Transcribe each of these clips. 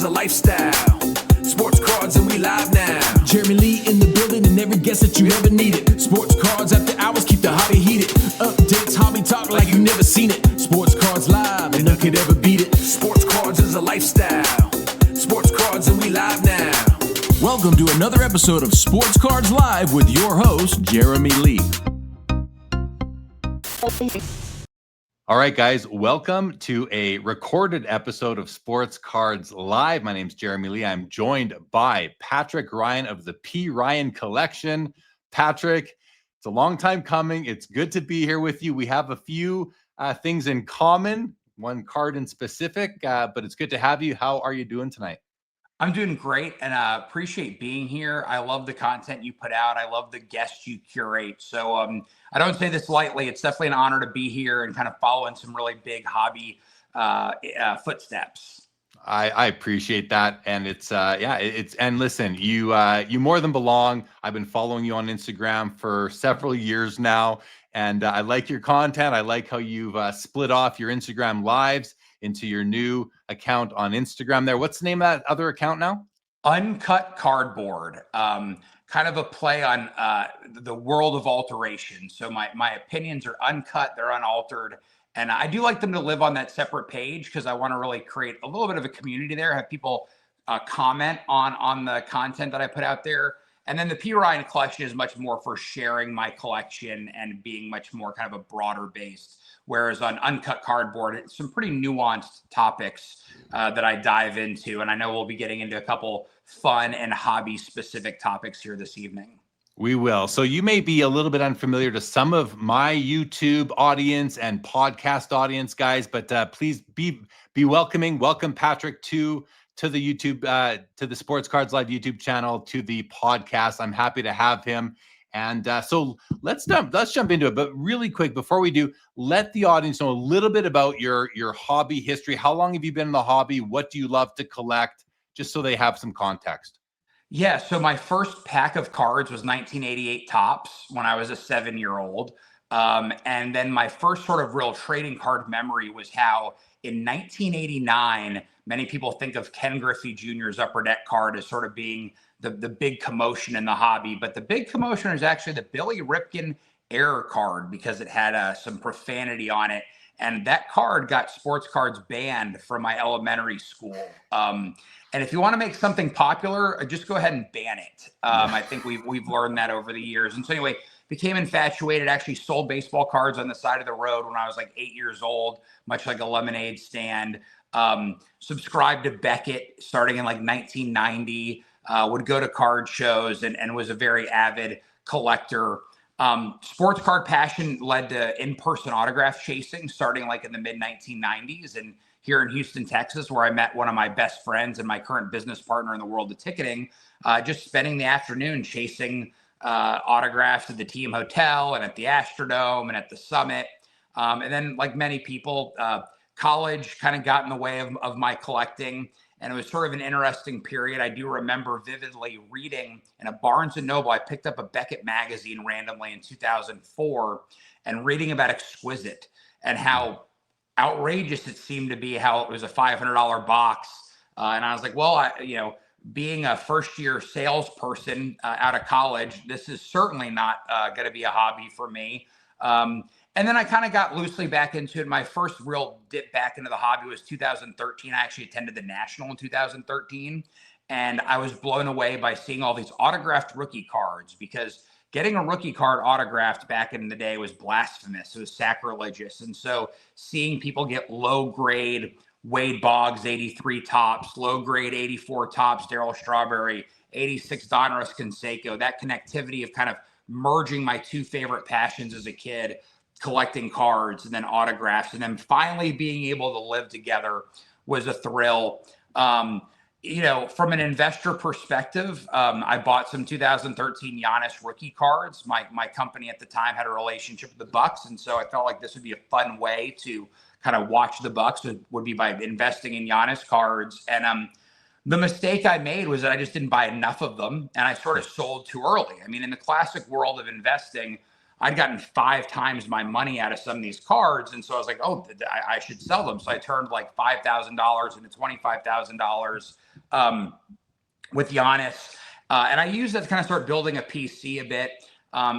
a lifestyle. Sports cards and we live now. Jeremy Lee in the building and every guest that you ever needed. Sports cards after hours keep the hobby heated. Updates, hobby talk like you never seen it. Sports cards live and none could ever beat it. Sports cards is a lifestyle. Sports cards and we live now. Welcome to another episode of Sports Cards Live with your host, Jeremy Lee. All right, guys, welcome to a recorded episode of Sports Cards Live. My name's Jeremy Lee. I'm joined by Patrick Ryan of the P. Ryan Collection. Patrick, it's a long time coming. It's good to be here with you. We have a few things in common, one card in specific, but it's good to have you. How are you doing tonight? I'm doing great and appreciate being here. I love the content you put out. I love the guests you curate. So I don't say this lightly. It's definitely an honor to be here and kind of follow in some really big hobby footsteps. I appreciate that. And and listen, you more than belong. I've been following you on Instagram for several years now. And I like your content. I like how you've split off your Instagram lives into your new account on Instagram there. What's the name of that other account now? Uncut Cardboard, kind of a play on the world of alteration. So my opinions are uncut, they're unaltered. And I do like them to live on that separate page because I want to really create a little bit of a community there, have people comment on the content that I put out there. And then the P. Ryan Collection is much more for sharing my collection and being much more kind of a broader based. Whereas on Uncut Cardboard, it's some pretty nuanced topics that I dive into. And I know we'll be getting into a couple fun and hobby specific topics here this evening. We will. So you may be a little bit unfamiliar to some of my YouTube audience and podcast audience, guys, but please be welcoming. Welcome, Patrick, to the YouTube, to the Sports Cards Live YouTube channel, to the podcast. I'm happy to have him. And so let's jump into it. But really quick, before we do, let the audience know a little bit about your hobby history. How long have you been in the hobby? What do you love to collect? Just so they have some context. Yeah, so my first pack of cards was 1988 Topps when I was a 7-year-old. And then my first sort of real trading card memory was how in 1989, many people think of Ken Griffey Jr.'s Upper Deck card as sort of being the big commotion in the hobby. But the big commotion is actually the Billy Ripken error card because it had some profanity on it. And that card got sports cards banned from my elementary school. And if you want to make something popular, just go ahead and ban it. I think we've learned that over the years. And so anyway, became infatuated, actually sold baseball cards on the side of the road when I was like 8 years old, much like a lemonade stand. Subscribed to Beckett starting in like 1990, would go to card shows and was a very avid collector. Sports card passion led to in-person autograph chasing starting like in the mid 1990s. And here in Houston, Texas, where I met one of my best friends and my current business partner in the world of ticketing, just spending the afternoon chasing autographs at the team hotel and at the Astrodome and at the Summit. And then like many people, college kind of got in the way of my collecting. And it was sort of an interesting period. I do remember vividly reading in a Barnes & Noble. I picked up a Beckett magazine randomly in 2004 and reading about Exquisite and how outrageous it seemed to be, how it was a $500 box. And I was like, well, being a first-year salesperson out of college, this is certainly not going to be a hobby for me. And then I kind of got loosely back into it. My first real dip back into the hobby was 2013. I actually attended the National in 2013. And I was blown away by seeing all these autographed rookie cards because getting a rookie card autographed back in the day was blasphemous. It was sacrilegious. And so seeing people get low grade Wade Boggs 83 Topps, low grade 84 Topps, Darryl Strawberry, 86 Donruss Canseco, that connectivity of kind of merging my two favorite passions as a kid, collecting cards and then autographs, and then finally being able to live together was a thrill. From an investor perspective, I bought some 2013 Giannis rookie cards. My company at the time had a relationship with the Bucks, and so I felt like this would be a fun way to kind of watch the Bucks would be by investing in Giannis cards. And the mistake I made was that I just didn't buy enough of them, and I sort of sold too early. I mean, in the classic world of investing, I'd gotten 5 times my money out of some of these cards. And so I was like, oh, I should sell them. So I turned like $5,000 into $25,000 with Giannis. And I used that to kind of start building a PC a bit.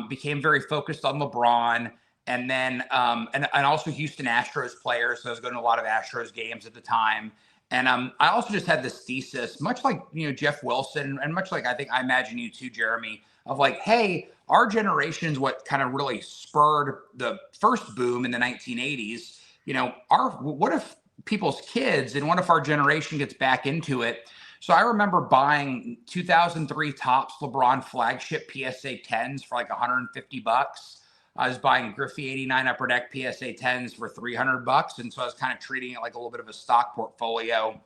Became very focused on LeBron, and then and also Houston Astros players. So I was going to a lot of Astros games at the time. And I also just had this thesis, much like, you know, Jeff Wilson, and much like I imagine you too, Jeremy, of like, hey, our generation's what kind of really spurred the first boom in the 1980s. You know, what if people's kids and what if our generation gets back into it? So I remember buying 2003 Topps LeBron flagship PSA 10s for like $150. I was buying Griffey 89 Upper Deck PSA 10s for $300. And so I was kind of treating it like a little bit of a stock portfolio.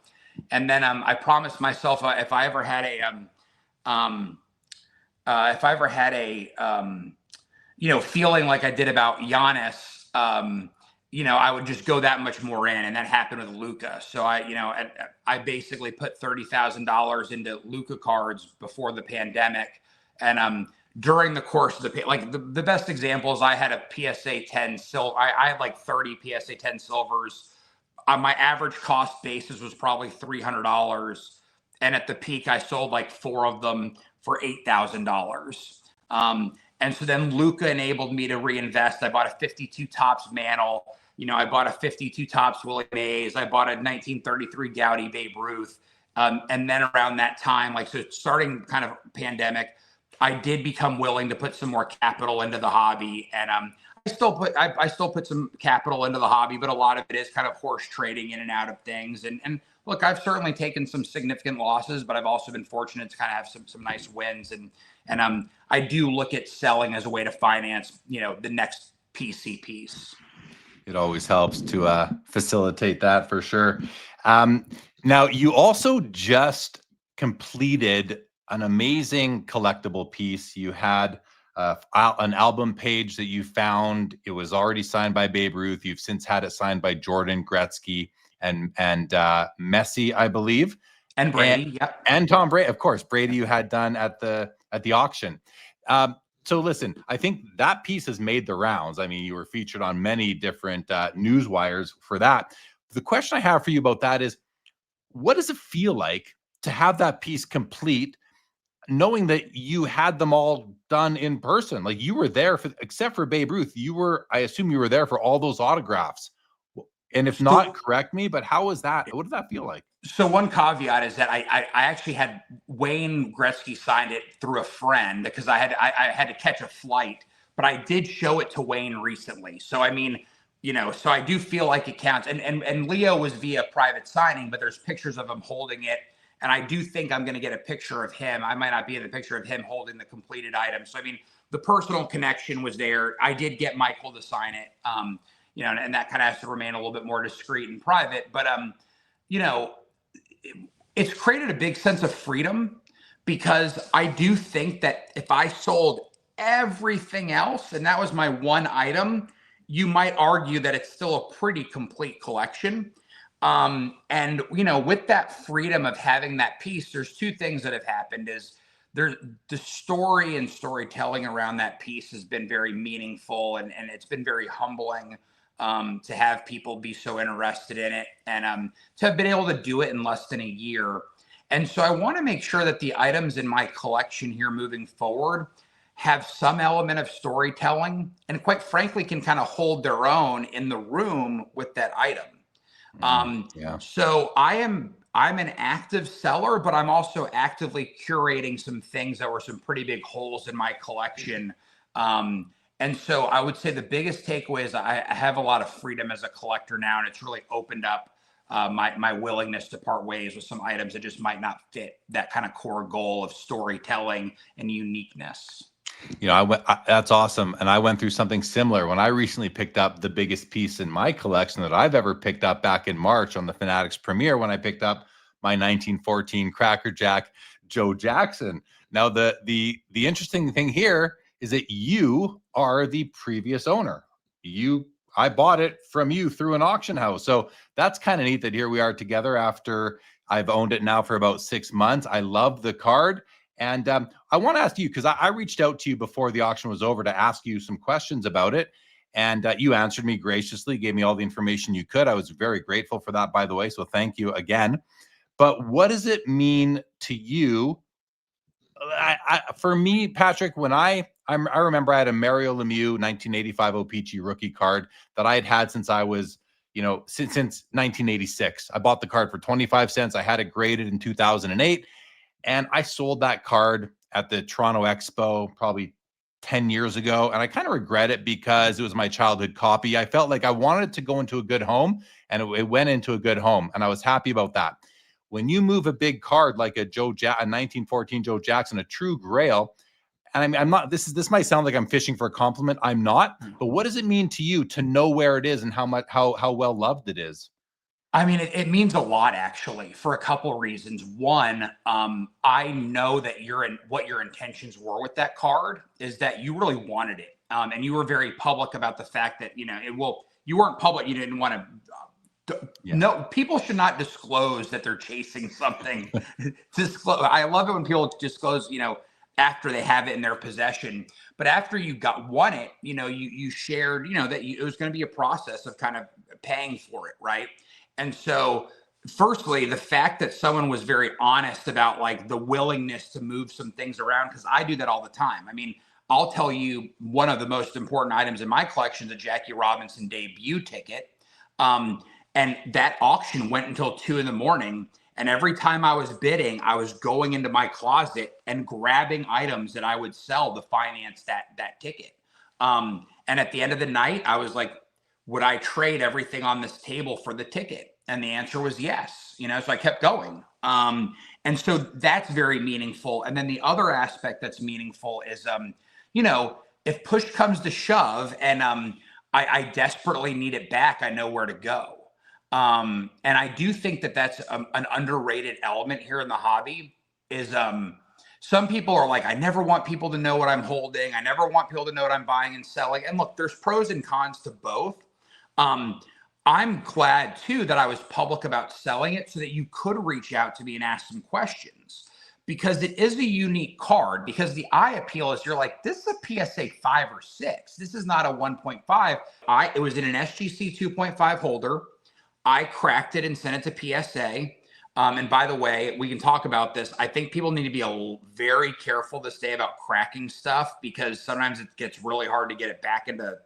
And then I promised myself if I ever had a you know, feeling like I did about Giannis, you know, I would just go that much more in, and that happened with Luka. So I basically put $30,000 into Luka cards before the pandemic, and during the course of the best example is I had a PSA 10 silver. I had like 30 PSA 10 silvers. My average cost basis was probably $300, and at the peak I sold like 4 of them for $8,000. And so then Luka enabled me to reinvest. I bought a 52 Topps Mantle. You know, I bought a 52 Topps Willie Mays. I bought a 1933 Gaudy Babe Ruth. And then around that time, like, so starting kind of pandemic, I did become willing to put some more capital into the hobby. And I still put some capital into the hobby, but a lot of it is kind of horse trading in and out of things. And look, I've certainly taken some significant losses, but I've also been fortunate to kind of have some nice wins. And I do look at selling as a way to finance, you know, the next PC piece. It always helps to facilitate that for sure. Now, you also just completed an amazing collectible piece. You had an album page that you found. It was already signed by Babe Ruth. You've since had it signed by Jordan, Gretzky, and Messi, I believe, and Brady, yep, and Tom Brady. Of course, Brady you had done at the auction. So listen, I think that piece has made the rounds. I mean, you were featured on many different news wires for that. The question I have for you about that is, what does it feel like to have that piece complete, knowing that you had them all done in person? Like, you were there for, except for Babe Ruth, I assume you were there for all those autographs. And if not, correct me, but how was that? What did that feel like? So one caveat is that I actually had Wayne Gretzky signed it through a friend because I had to catch a flight, but I did show it to Wayne recently. So, I mean, you know, so I do feel like it counts. And Leo was via private signing, but there's pictures of him holding it. And I do think I'm going to get a picture of him. I might not be in the picture of him holding the completed item. So, I mean, the personal connection was there. I did get Michael to sign it. You know, and that kind of has to remain a little bit more discreet and private. But, you know, it's created a big sense of freedom, because I do think that if I sold everything else and that was my one item, you might argue that it's still a pretty complete collection. And, you know, with that freedom of having that piece, there's 2 things that have happened. Is there's the story and storytelling around that piece has been very meaningful, and it's been very humbling. To have people be so interested in it, and to have been able to do it in less than a year. And so I want to make sure that the items in my collection here moving forward have some element of storytelling, and quite frankly can kind of hold their own in the room with that item. So I'm an active seller, but I'm also actively curating some things that were some pretty big holes in my collection. And so I would say the biggest takeaway is I have a lot of freedom as a collector now, and it's really opened up my willingness to part ways with some items that just might not fit that kind of core goal of storytelling and uniqueness. You know, that's awesome. And I went through something similar when I recently picked up the biggest piece in my collection that I've ever picked up back in March on the Fanatics premiere, when I picked up my 1914 Cracker Jack Joe Jackson. Now, the interesting thing here is that you are the previous owner. I bought it from you through an auction house. So that's kind of neat that here we are together after I've owned it now for about 6 months. I love the card. And I want to ask you, because I reached out to you before the auction was over to ask you some questions about it. And you answered me graciously, gave me all the information you could. I was very grateful for that, by the way. So thank you again. but what does it mean to you? For me, Patrick, when I remember I had a Mario Lemieux 1985 OPG rookie card that I had had since I was, since 1986. I bought the card for 25 cents. I had it graded in 2008, and I sold that card at the Toronto Expo probably 10 years ago. And I kind of regret it because it was my childhood copy. I felt like I wanted it to go into a good home, and it went into a good home, and I was happy about that. When you move a big card like a 1914 Joe Jackson, a true grail, and I'm not, this might sound like I'm fishing for a compliment. I'm not, but what does it mean to you to know where it is and how well loved it is? I mean, it means a lot, actually, for a couple of reasons. One, I know that what your intentions were with that card is that you really wanted it. And you were very public about the fact that, you weren't public. You didn't want to. No, people should not disclose that they're chasing something. I love it when people disclose, after they have it in their possession. But after you won it, you shared, that it was going to be a process of kind of paying for it, right? And so, firstly, the fact that someone was very honest about like the willingness to move some things around, because I do that all the time. I mean, I'll tell you one of the most important items in my collection is a Jackie Robinson debut ticket. And that auction went until 2 a.m. And every time I was bidding, I was going into my closet and grabbing items that I would sell to finance that ticket. And at the end of the night, I was like, would I trade everything on this table for the ticket? And the answer was yes, so I kept going. And so that's very meaningful. And then the other aspect that's meaningful is, if push comes to shove and I desperately need it back, I know where to go. And I do think that that's an underrated element here in the hobby is, some people are like, I never want people to know what I'm holding. I never want people to know what I'm buying and selling. And look, there's pros and cons to both. I'm glad too that I was public about selling it so that you could reach out to me and ask some questions, because it is a unique card. Because the eye appeal is, you're like, this is a PSA 5 or 6. This is not a 1.5. It was in an SGC 2.5 holder. I cracked it and sent it to PSA. And by the way, we can talk about this. I think people need to be very careful this day about cracking stuff, because sometimes it gets really hard to get it back into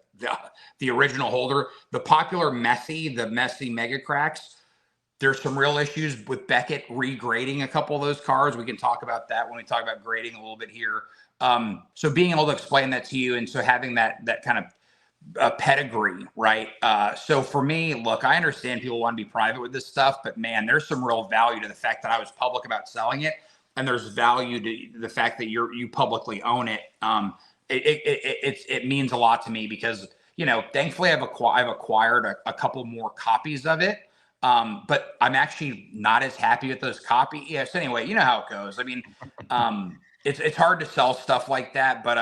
the original holder. The popular the Messi mega cracks, there's some real issues with Beckett regrading a couple of those cards. We can talk about that when we talk about grading a little bit here. So being able to explain that to you, and so having that kind of pedigree, right? So for me, look, I understand people want to be private with this stuff, but man, there's some real value to the fact that I was public about selling it, and there's value to the fact that you publicly own it. It means a lot to me because, thankfully I've acquired a couple more copies of it. But I'm actually not as happy with those copies. Yeah. So anyway, you know how it goes. I mean, it's hard to sell stuff like that, but,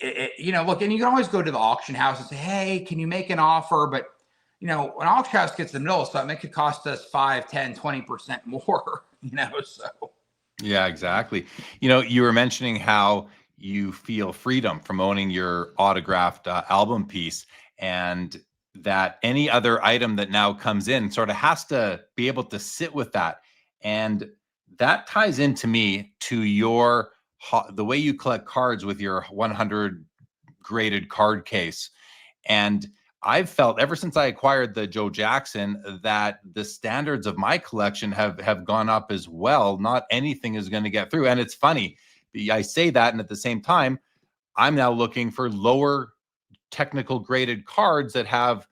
look, and you can always go to the auction house and say, hey, can you make an offer? But, when an auction house gets in the middle of something, it could cost us 5, 10, 20% more, so. Yeah, exactly. You were mentioning how you feel freedom from owning your autographed album piece, and that any other item that now comes in sort of has to be able to sit with that. And that ties into me to the way you collect cards with your 100 graded card case. And I've felt ever since I acquired the Joe Jackson that the standards of my collection have gone up as well. Not anything is going to get through. And it's funny, I say that, and at the same time, I'm now looking for lower technical graded cards that have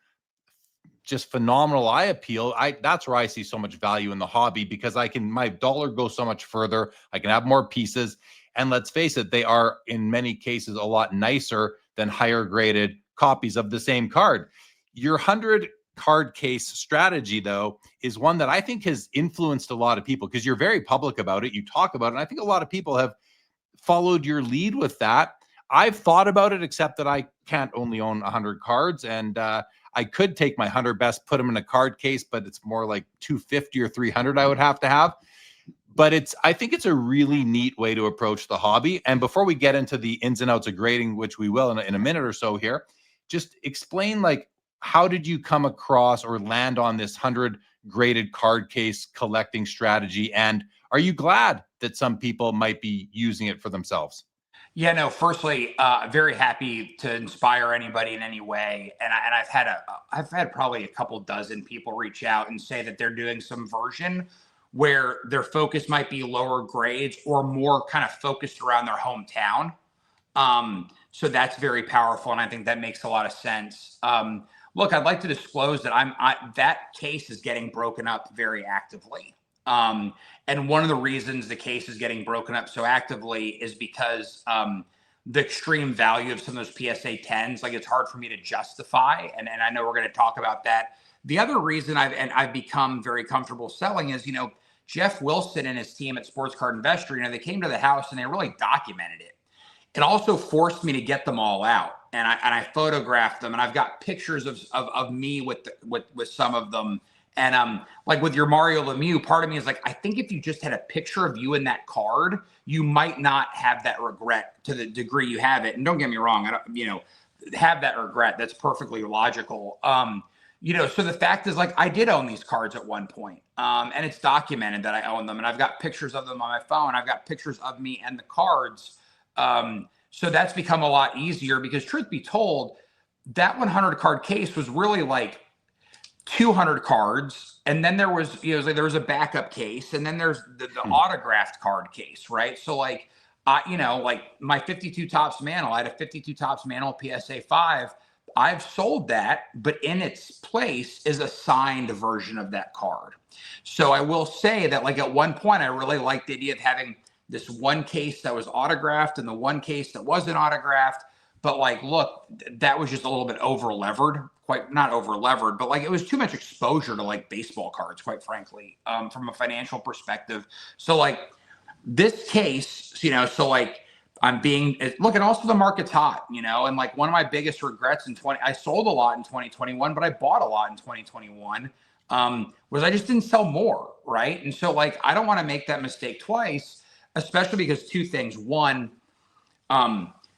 just phenomenal eye appeal. That's where I see so much value in the hobby, because my dollar goes so much further. I can have more pieces. And let's face it, they are in many cases a lot nicer than higher graded copies of the same card. Your 100 card case strategy, though, is one that I think has influenced a lot of people, because you're very public about it. You talk about it. And I think a lot of people have followed your lead with that. I've thought about it, except that I can't only own 100 cards. And I could take my 100 best, put them in a card case, but it's more like 250 or 300 I would have to have. But I think it's a really neat way to approach the hobby. And before we get into the ins and outs of grading, which we will in a minute or so here, just explain, like, how did you come across or land on this 100 graded card case collecting strategy? And are you glad that some people might be using it for themselves? Yeah, no, firstly, very happy to inspire anybody in any way. And I've had probably a couple dozen people reach out and say that they're doing some version where their focus might be lower grades or more kind of focused around their hometown. So that's very powerful. And I think that makes a lot of sense. Look, I'd like to disclose that that case is getting broken up very actively. And one of the reasons the case is getting broken up so actively is because the extreme value of some of those PSA 10s, like it's hard for me to justify. And I know we're going to talk about that. The other reason I've become very comfortable selling is, Jeff Wilson and his team at Sports Card Investor, they came to the house and they really documented it. It also forced me to get them all out. And I photographed them, and I've got pictures of me with some of them. And like with your Mario Lemieux, part of me is like, I think if you just had a picture of you in that card, you might not have that regret to the degree you have it. And don't get me wrong, I don't, have that regret. That's perfectly logical. So the fact is, like, I did own these cards at one point, and it's documented that I own them, and I've got pictures of them on my phone. I've got pictures of me and the cards. So that's become a lot easier because, truth be told, that 100 card case was really like 200 cards, and then there was there was a backup case, and then there's the autographed card case, right? So like like my 52 Topps Mantle, I had a 52 Topps Mantle PSA 5. I've sold that, but in its place is a signed version of that card. So I will say that, like, at one point I really liked the idea of having this one case that was autographed and the one case that wasn't autographed. But like, look, that was just a little bit over levered. Quite not over levered, but like it was too much exposure to like baseball cards, quite frankly, from a financial perspective. So like this case, so like look, and also the market's hot, and like one of my biggest regrets I sold a lot in 2021, but I bought a lot in 2021, was I just didn't sell more. Right. And so like, I don't want to make that mistake twice, especially because two things. One,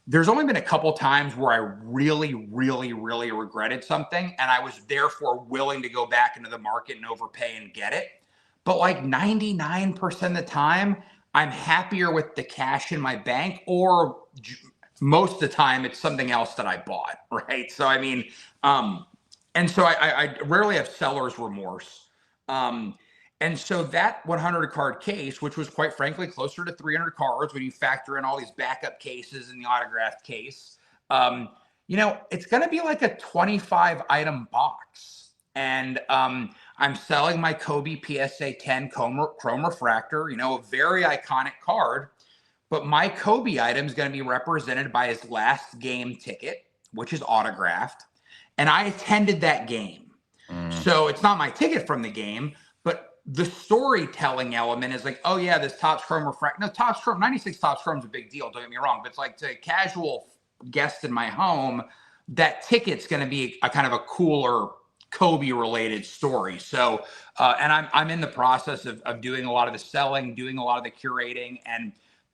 there's only been a couple times where I really, really, really regretted something, and I was therefore willing to go back into the market and overpay and get it. But like 99% of the time, I'm happier with the cash in my bank, or most of the time it's something else that I bought, right? So, I mean, and so I rarely have seller's remorse. And so that 100 card case, which was quite frankly closer to 300 cards when you factor in all these backup cases and the autographed case, it's going to be like a 25 item box. And I'm selling my Kobe PSA 10 Chrome Refractor, a very iconic card. But my Kobe item is going to be represented by his last game ticket, which is autographed. And I attended that game. So it's not my ticket from the game, but the storytelling element is like, oh yeah, this Topps Chrome Refractor. No, Topps Chrome, 96 Topps Chrome is a big deal. Don't get me wrong. But it's like, to a casual guest in my home, that ticket's going to be a kind of a cooler Kobe related story. So, and I'm in the process of doing a lot of the selling, doing a lot of the curating, and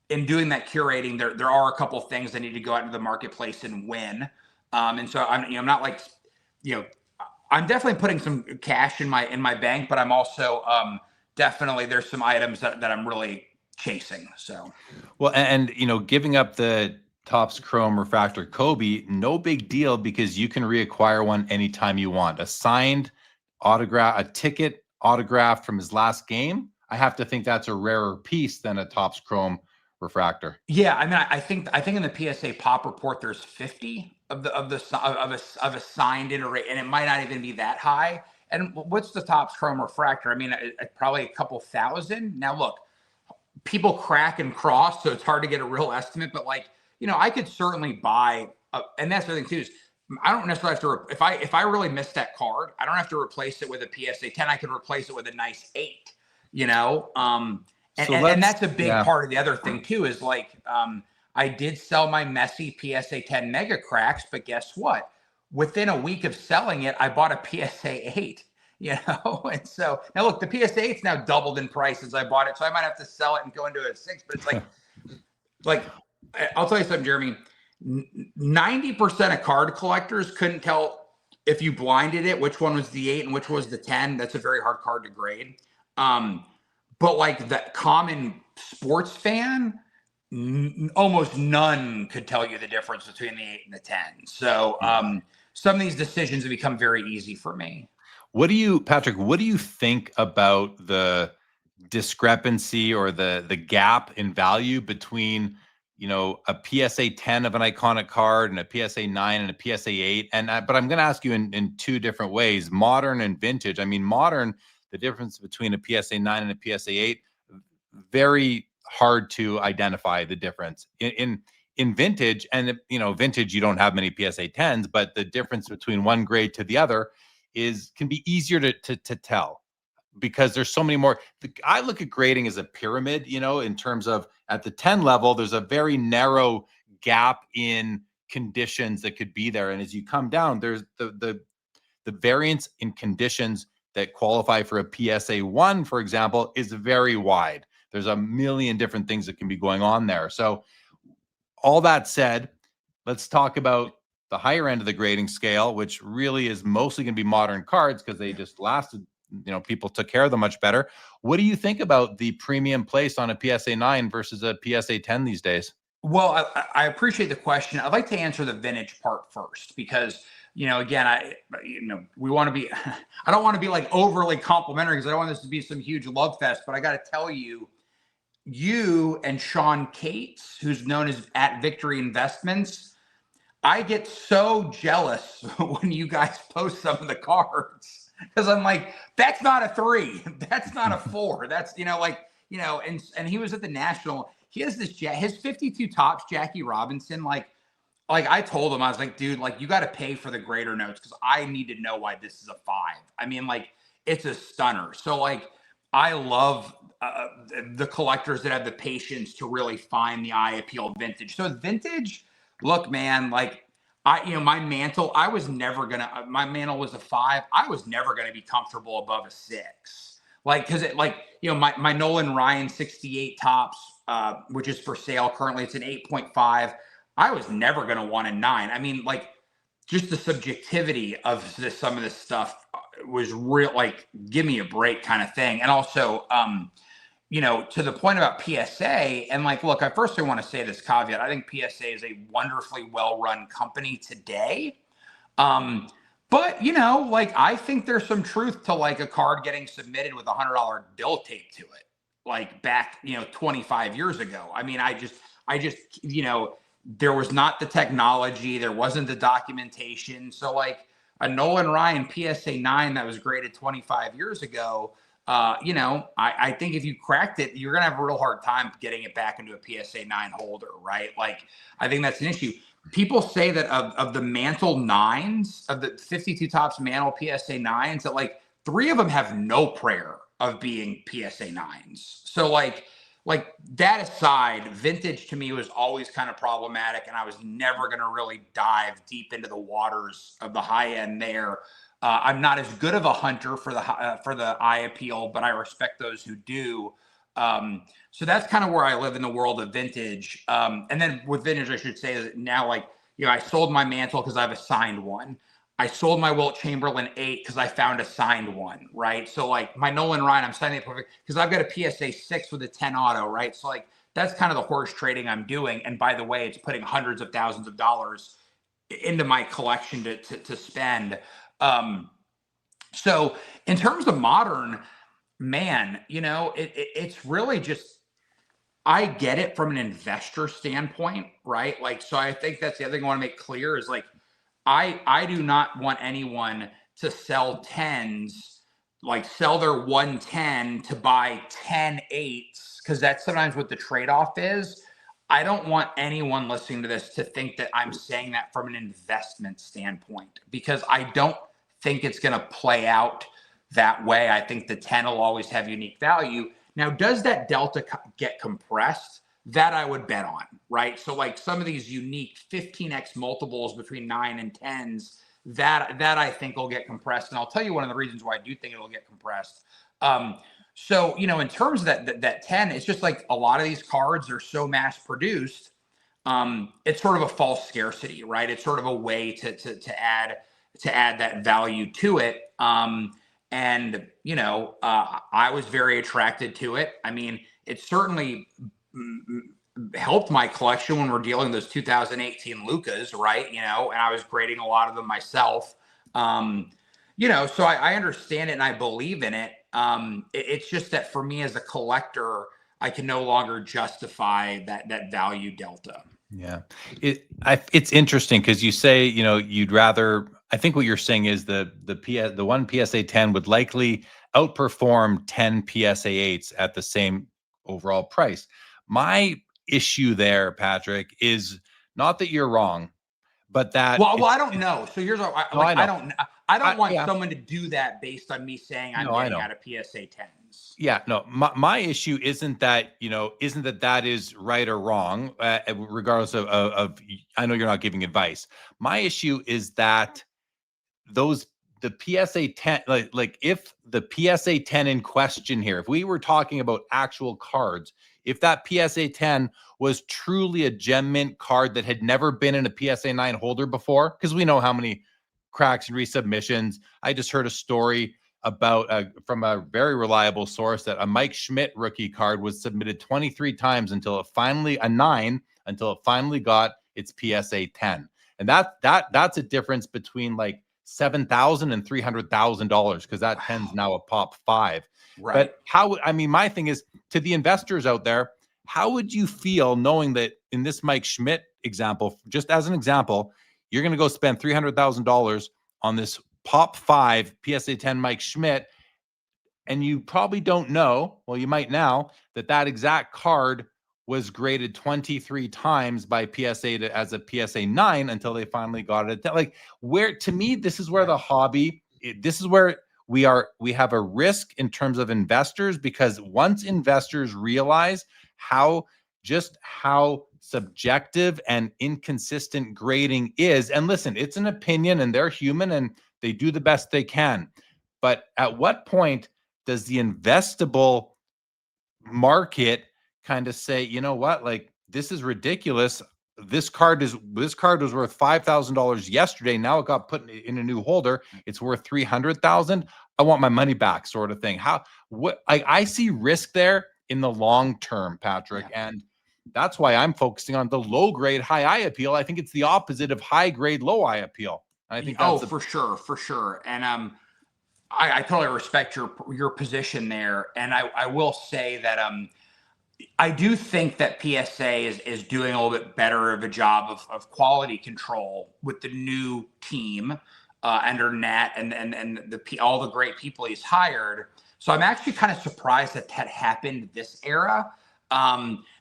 in doing that curating, there are a couple of things that need to go out into the marketplace and win. And so I'm not like, I'm definitely putting some cash in my bank, but I'm also definitely, there's some items that I'm really chasing. So, well, and giving up the Topps Chrome Refractor Kobe, no big deal, because you can reacquire one anytime you want. A signed autograph, a ticket autographed from his last game, I have to think that's a rarer piece than a Topps Chrome Refractor. Yeah, I mean, I think in the PSA Pop report there's 50 of a signed iteration, and it might not even be that high. And what's the Topps Chrome Refractor? I mean, probably a couple thousand. Now look, people crack and cross, so it's hard to get a real estimate. But like, I could certainly buy, and that's the thing too, is I don't necessarily have to. If I really miss that card, I don't have to replace it with a PSA 10. I could replace it with a nice 8. And that's a big part of the other thing too, is like, I did sell my Messi PSA 10 Mega Cracks, but guess what? Within a week of selling it, I bought a PSA 8, And so now look, the PSA 8's now doubled in price since I bought it, so I might have to sell it and go into a 6. But it's like I'll tell you something, Jeremy. 90% of card collectors couldn't tell if you blinded it, which one was the 8 and which was the 10, that's a very hard card to grade. But like the common sports fan, almost none could tell you the difference between the 8 and the 10. So some of these decisions have become very easy for me. Patrick, what do you think about the discrepancy or the gap in value between, a PSA 10 of an iconic card and a PSA 9 and a PSA 8? But I'm going to ask you in two different ways, modern and vintage. I mean, modern, the difference between a PSA 9 and a PSA 8, very hard to identify the difference. In vintage, and vintage, you don't have many PSA 10s, but the difference between one grade to the other can be easier to tell, because there's so many more. I look at grading as a pyramid, in terms of at the 10 level, there's a very narrow gap in conditions that could be there. And as you come down, there's the variance in conditions that qualify for a PSA 1, for example, is very wide. There's a million different things that can be going on there. So all that said, let's talk about the higher end of the grading scale, which really is mostly going to be modern cards because they just lasted. People took care of them much better. What do you think about the premium placed on a PSA 9 versus a PSA 10 these days? Well, I appreciate the question. I'd like to answer the vintage part first because, again, we want to be, I don't want to be like overly complimentary because I don't want this to be some huge love fest, but I got to tell you, you and Sean Cates, who's known as at Victory Investments, I get so jealous when you guys post some of the cards because I'm like, that's not a 3, that's not a 4, that's and he was at the National. He has his 52 tops, Jackie Robinson. Like I told him, I was like, dude, like you got to pay for the grader notes because I need to know why this is a 5. I mean, like it's a stunner. So like I love the collectors that have the patience to really find the eye appeal vintage. So vintage. Look, man, like my mantle, my mantle was a 5. I was never going to be comfortable above a 6. Like, cause my Nolan Ryan 68 tops, which is for sale currently, it's an 8.5. I was never going to want a 9. I mean, like just the subjectivity of some of this stuff was real, like give me a break kind of thing. And also, to the point about PSA, and like, look, I want to say this caveat. I think PSA is a wonderfully well-run company today. But, like, I think there's some truth to like a card getting submitted with $100 bill taped to it, like back, 25 years ago. I mean, I just, there was not the technology. There wasn't the documentation. So like a Nolan Ryan PSA 9 that was graded 25 years ago, I think if you cracked it, you're going to have a real hard time getting it back into a PSA 9 holder, right? Like, I think that's an issue. People say that of the mantle 9s, of the 52 tops mantle PSA 9s, that like 3 of them have no prayer of being PSA 9s. So like that aside, vintage to me was always kind of problematic, and I was never going to really dive deep into the waters of the high end there. I'm not as good of a hunter for the eye appeal, but I respect those who do. So that's kind of where I live in the world of vintage. And then with vintage, I should say that now, like, I sold my mantle because I have a signed one. I sold my Wilt Chamberlain 8 because I found a signed one, right? So like my Nolan Ryan, I'm signing it perfect because I've got a PSA 6 with a 10 auto, right? So like that's kind of the horse trading I'm doing. And by the way, it's putting hundreds of thousands of dollars into my collection to spend. So in terms of modern, man, it's really just, I get it from an investor standpoint, right? Like, so I think that's the other thing I want to make clear is like, I do not want anyone to sell 10s, like sell their 110 to buy 10 8s, because that's sometimes what the trade-off is. I don't want anyone listening to this to think that I'm saying that from an investment standpoint, because I don't think it's going to play out that way. I think the 10 will always have unique value. Now, does that delta get compressed? That I would bet on, right? So like some of these unique 15x multiples between 9 and 10s, that I think will get compressed. And I'll tell you one of the reasons why I do think it'll get compressed. So, in terms of that 10, it's just like a lot of these cards are so mass produced. It's sort of a false scarcity, right? It's sort of a way to add to add that value to it. And, you know, I was very attracted to it. I mean, it certainly helped my collection when we're dealing with those 2018 Lukas, right? You know, and I was grading a lot of them myself. You know, so I understand it and I believe in it. It's just that for me as a collector, I can no longer justify that value delta. Yeah, it's interesting because you say, you know, you'd rather. I think what you're saying is the one PSA 10 would likely outperform 10 PSA 8s at the same overall price. My issue there, Patrick, is not that you're wrong, but that well, I don't know. So here's what no, I know. I don't want yeah. someone to do that based on me saying I'm No, I getting know. out of PSA 10s. Yeah, no, my issue isn't that, you know, isn't that is right or wrong, regardless of, I know you're not giving advice. My issue is that the PSA 10, like if the PSA 10 in question here, if we were talking about actual cards, if that PSA 10 was truly a gem mint card that had never been in a PSA 9 holder before, because we know how many cracks and resubmissions. I just heard a story about from a very reliable source that a Mike Schmidt rookie card was submitted 23 times until it finally until it finally got its PSA 10. And that's a difference between like $7,000 and $300,000 because that 10's now a pop 5. Right. But I mean, my thing is to the investors out there, how would you feel knowing that in this Mike Schmidt example, just as an example, you're going to go spend $300,000 on this pop 5 PSA 10 Mike Schmidt, and you probably don't know, well, you might now, that exact card was graded 23 times by PSA as a PSA 9 until they finally got it. Like, where, to me, this is where the hobby, this is where we have a risk in terms of investors, because once investors realize how subjective and inconsistent grading is, and listen, it's an opinion and they're human and they do the best they can. But at what point does the investable market kind of say, you know what, like, this is ridiculous. This card was worth $5,000 yesterday. Now it got put in a new holder. It's worth $300,000. I want my money back, sort of thing. I see risk there in the long term, Patrick. Yeah. And that's why I'm focusing on the low grade, high eye appeal. I think it's the opposite of high grade, low eye appeal. I think that's for sure. And I totally respect your position there. And I will say that I do think that PSA is doing a little bit better of a job of quality control with the new team under Nat and all the great people he's hired. So I'm actually kind of surprised that happened this era,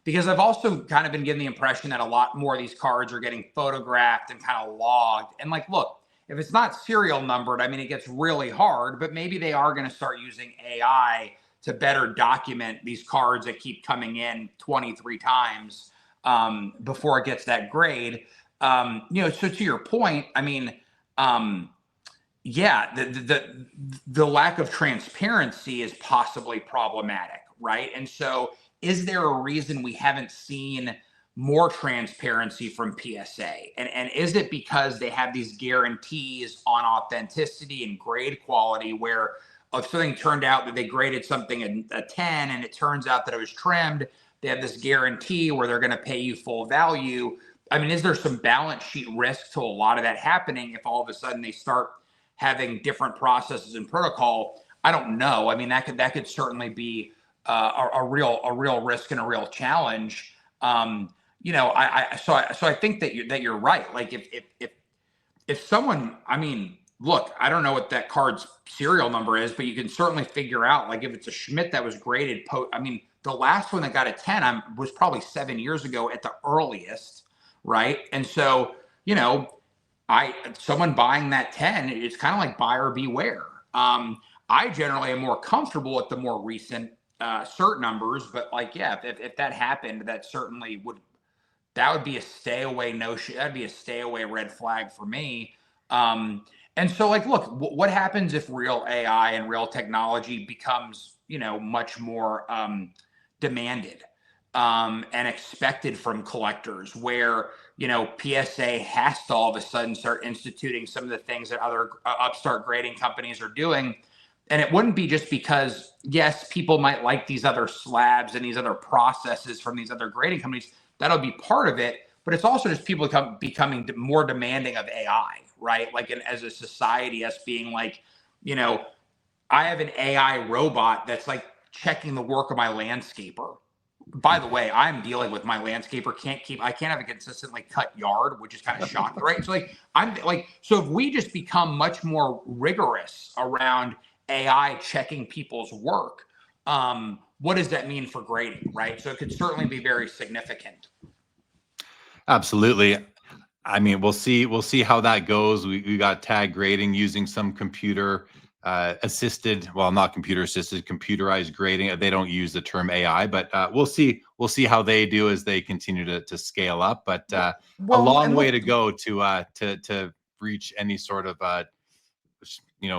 because I've also kind of been getting the impression that a lot more of these cards are getting photographed and kind of logged. And like, look, if it's not serial numbered, I mean, it gets really hard, but maybe they are going to start using AI to better document these cards that keep coming in 23 times before it gets that grade. You know, so to your point, I mean, yeah, the lack of transparency is possibly problematic, right? And so is there a reason we haven't seen more transparency from PSA? And is it because they have these guarantees on authenticity and grade quality where if something turned out that they graded something a 10 and it turns out that it was trimmed, they have this guarantee where they're going to pay you full value? I mean, is there some balance sheet risk to a lot of that happening if all of a sudden they start having different processes and protocol? I don't know. I mean, that could certainly be a real risk and a real challenge. You know, so I think that you're right. Like if someone, I mean, look, I don't know what that card's serial number is, but you can certainly figure out, like, if it's a Schmidt that was graded I mean, the last one that got a 10 was probably 7 years ago at the earliest, right? And so, you know, someone buying that 10, it's kind of like buyer beware. I generally am more comfortable with the more recent cert numbers, but like, yeah, if that happened, that certainly would be a stay away that'd be a stay away red flag for me. And so, like, look, what happens if real AI and real technology becomes, you know, much more demanded and expected from collectors, where PSA has to all of a sudden start instituting some of the things that other upstart grading companies are doing. And it wouldn't be just because, yes, people might like these other slabs and these other processes from these other grading companies. That'll be part of it. But it's also just people becoming more demanding of AI, right? Like as a society, us being like, I have an AI robot that's like checking the work of my landscaper. By the way, I'm dealing with my landscaper I can't have a consistently cut yard, which is kind of shocking, right? So if we just become much more rigorous around AI checking people's work, what does that mean for grading, right? So it could certainly be very significant. Absolutely. I mean, we'll see how that goes. We got tag grading using some computer assisted, well, not computer assisted, computerized grading. They don't use the term AI, but we'll see how they do as they continue to scale up. But a long way to go to reach any sort of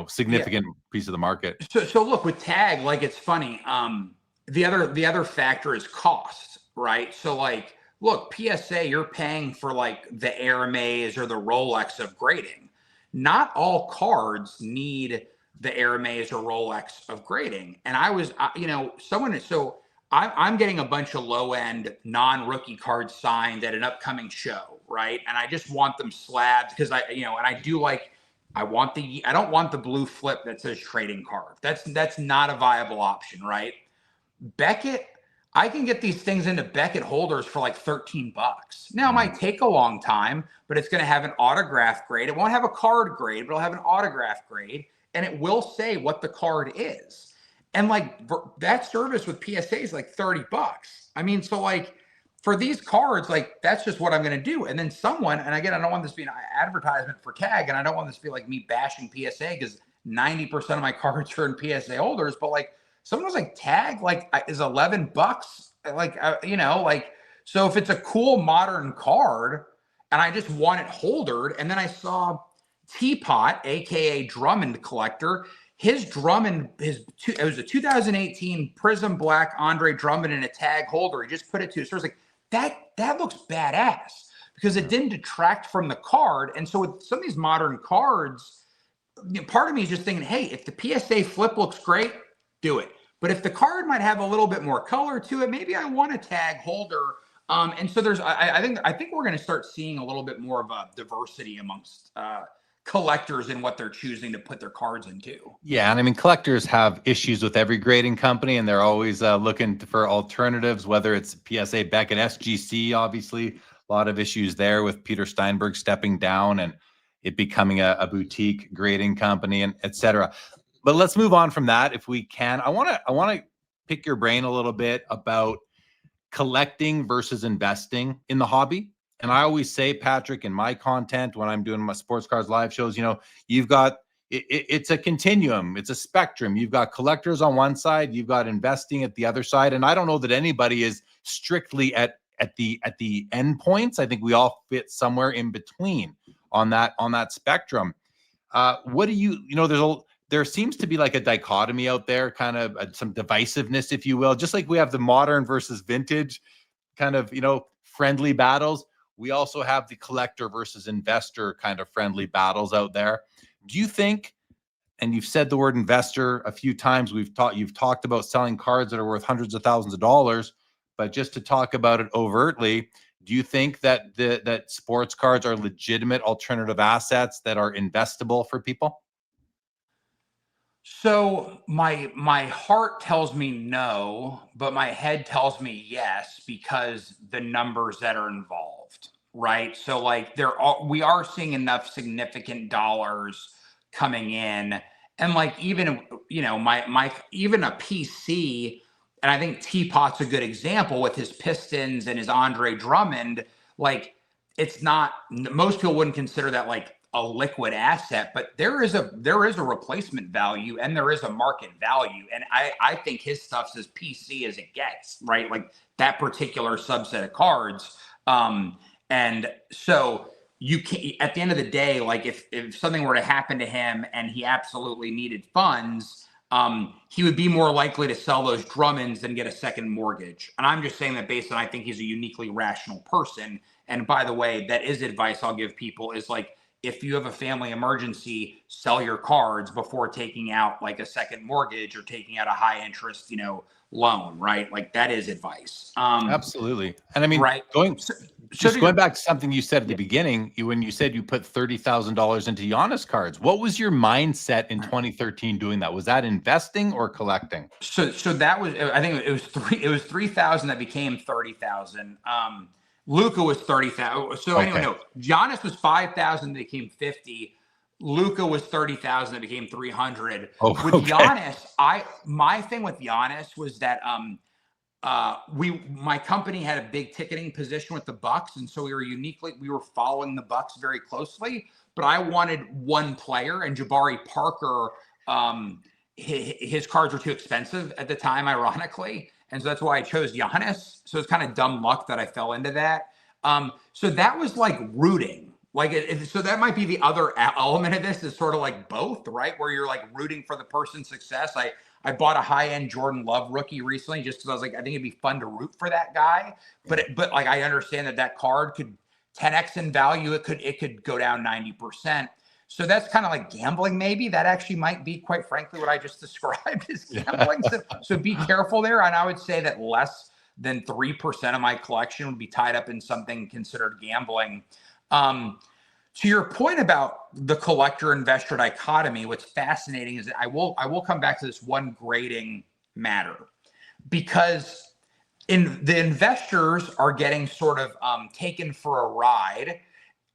significant piece of the market. So look, with tag, like, it's funny. The other factor is cost, right? So like, look, PSA, you're paying for like the Hermes or the Rolex of grading. Not all cards need the Hermes or Rolex of grading. And I was, I'm getting a bunch of low end non-rookie cards signed at an upcoming show, right? And I just want them slabs because I don't want the blue flip that says trading card. That's not a viable option, right? Beckett, I can get these things into Beckett holders for like $13. Now, it might take a long time, but it's going to have an autograph grade. It won't have a card grade, but it'll have an autograph grade, and it will say what the card is. And like that service with PSA is like $30. I mean, so like for these cards, like that's just what I'm going to do. And then someone, and again, I don't want this to be an advertisement for tag, and I don't want this to be like me bashing PSA because 90% of my cards are in PSA holders, but like, someone was like, tag like is $11, so if it's a cool modern card and I just want it holdered, and then I saw Teapot, aka Drummond Collector, his Drummond, it was a 2018 Prism Black Andre Drummond in a tag holder. He just put it to it. So I was like, that looks badass because it didn't detract from the card. And so with some of these modern cards, part of me is just thinking, hey, if the PSA flip looks great, do it. But if the card might have a little bit more color to it, maybe I want a tag holder. And so I think we're going to start seeing a little bit more of a diversity amongst collectors in what they're choosing to put their cards into. Yeah, and I mean, collectors have issues with every grading company, and they're always looking for alternatives, whether it's PSA, Beckett, SGC, obviously, a lot of issues there with Peter Steinberg stepping down and it becoming a boutique grading company, and et cetera. But let's move on from that if we can. I want to pick your brain a little bit about collecting versus investing in the hobby. And I always say, Patrick, in my content, when I'm doing my sports cards live shows, you've got, it's a continuum. It's a spectrum. You've got collectors on one side, you've got investing at the other side. And I don't know that anybody is strictly at the end points. I think we all fit somewhere in between on that spectrum. What do there seems to be like a dichotomy out there, kind of some divisiveness, if you will, just like we have the modern versus vintage kind of, friendly battles. We also have the collector versus investor kind of friendly battles out there. Do you think, and you've said the word investor a few times, you've talked about selling cards that are worth hundreds of thousands of dollars, but just to talk about it overtly, do you think that that sports cards are legitimate alternative assets that are investable for people? So my heart tells me no, but my head tells me yes, because the numbers that are involved, right? So like we are seeing enough significant dollars coming in, and like even even a PC, and I think Teapot's a good example with his Pistons and his Andre Drummond. Like, it's not, most people wouldn't consider that like a liquid asset, but there is a replacement value and there is a market value. And I think his stuff's as PC as it gets, right? Like that particular subset of cards. And so you can, at the end of the day, like if something were to happen to him and he absolutely needed funds, he would be more likely to sell those Drummonds than get a second mortgage. And I'm just saying that based on, I think he's a uniquely rational person. And by the way, that is advice I'll give people is like, if you have a family emergency, sell your cards before taking out like a second mortgage or taking out a high interest, loan, right? Like that is advice. Absolutely. And I mean, right. going back to something you said at the beginning, when you said you put $30,000 into Giannis cards, what was your mindset in 2013 doing that? Was that investing or collecting? So that was, I think it was 3,000 that became 30,000. Luka was 30,000. So anyway, no, Giannis was 5,000 that became 50. Luka was 30,000 that became 300. With Giannis, my thing with Giannis was that my company had a big ticketing position with the Bucks, and so we were following the Bucks very closely. But I wanted one player, and Jabari Parker, his cards were too expensive at the time, ironically. And so that's why I chose Giannis. So it's kind of dumb luck that I fell into that. So that was like rooting. So that might be the other element of this is sort of like both, right? Where you're like rooting for the person's success. I bought a high-end Jordan Love rookie recently just because I was like, I think it'd be fun to root for that guy. But like I understand that card could 10x in value. It could go down 90%. So that's kind of like gambling, maybe. That actually might be, quite frankly, what I just described as gambling. So be careful there. And I would say that less than 3% of my collection would be tied up in something considered gambling. To your point about the collector-investor dichotomy, what's fascinating is that I will come back to this one grading matter, because the investors are getting sort of taken for a ride.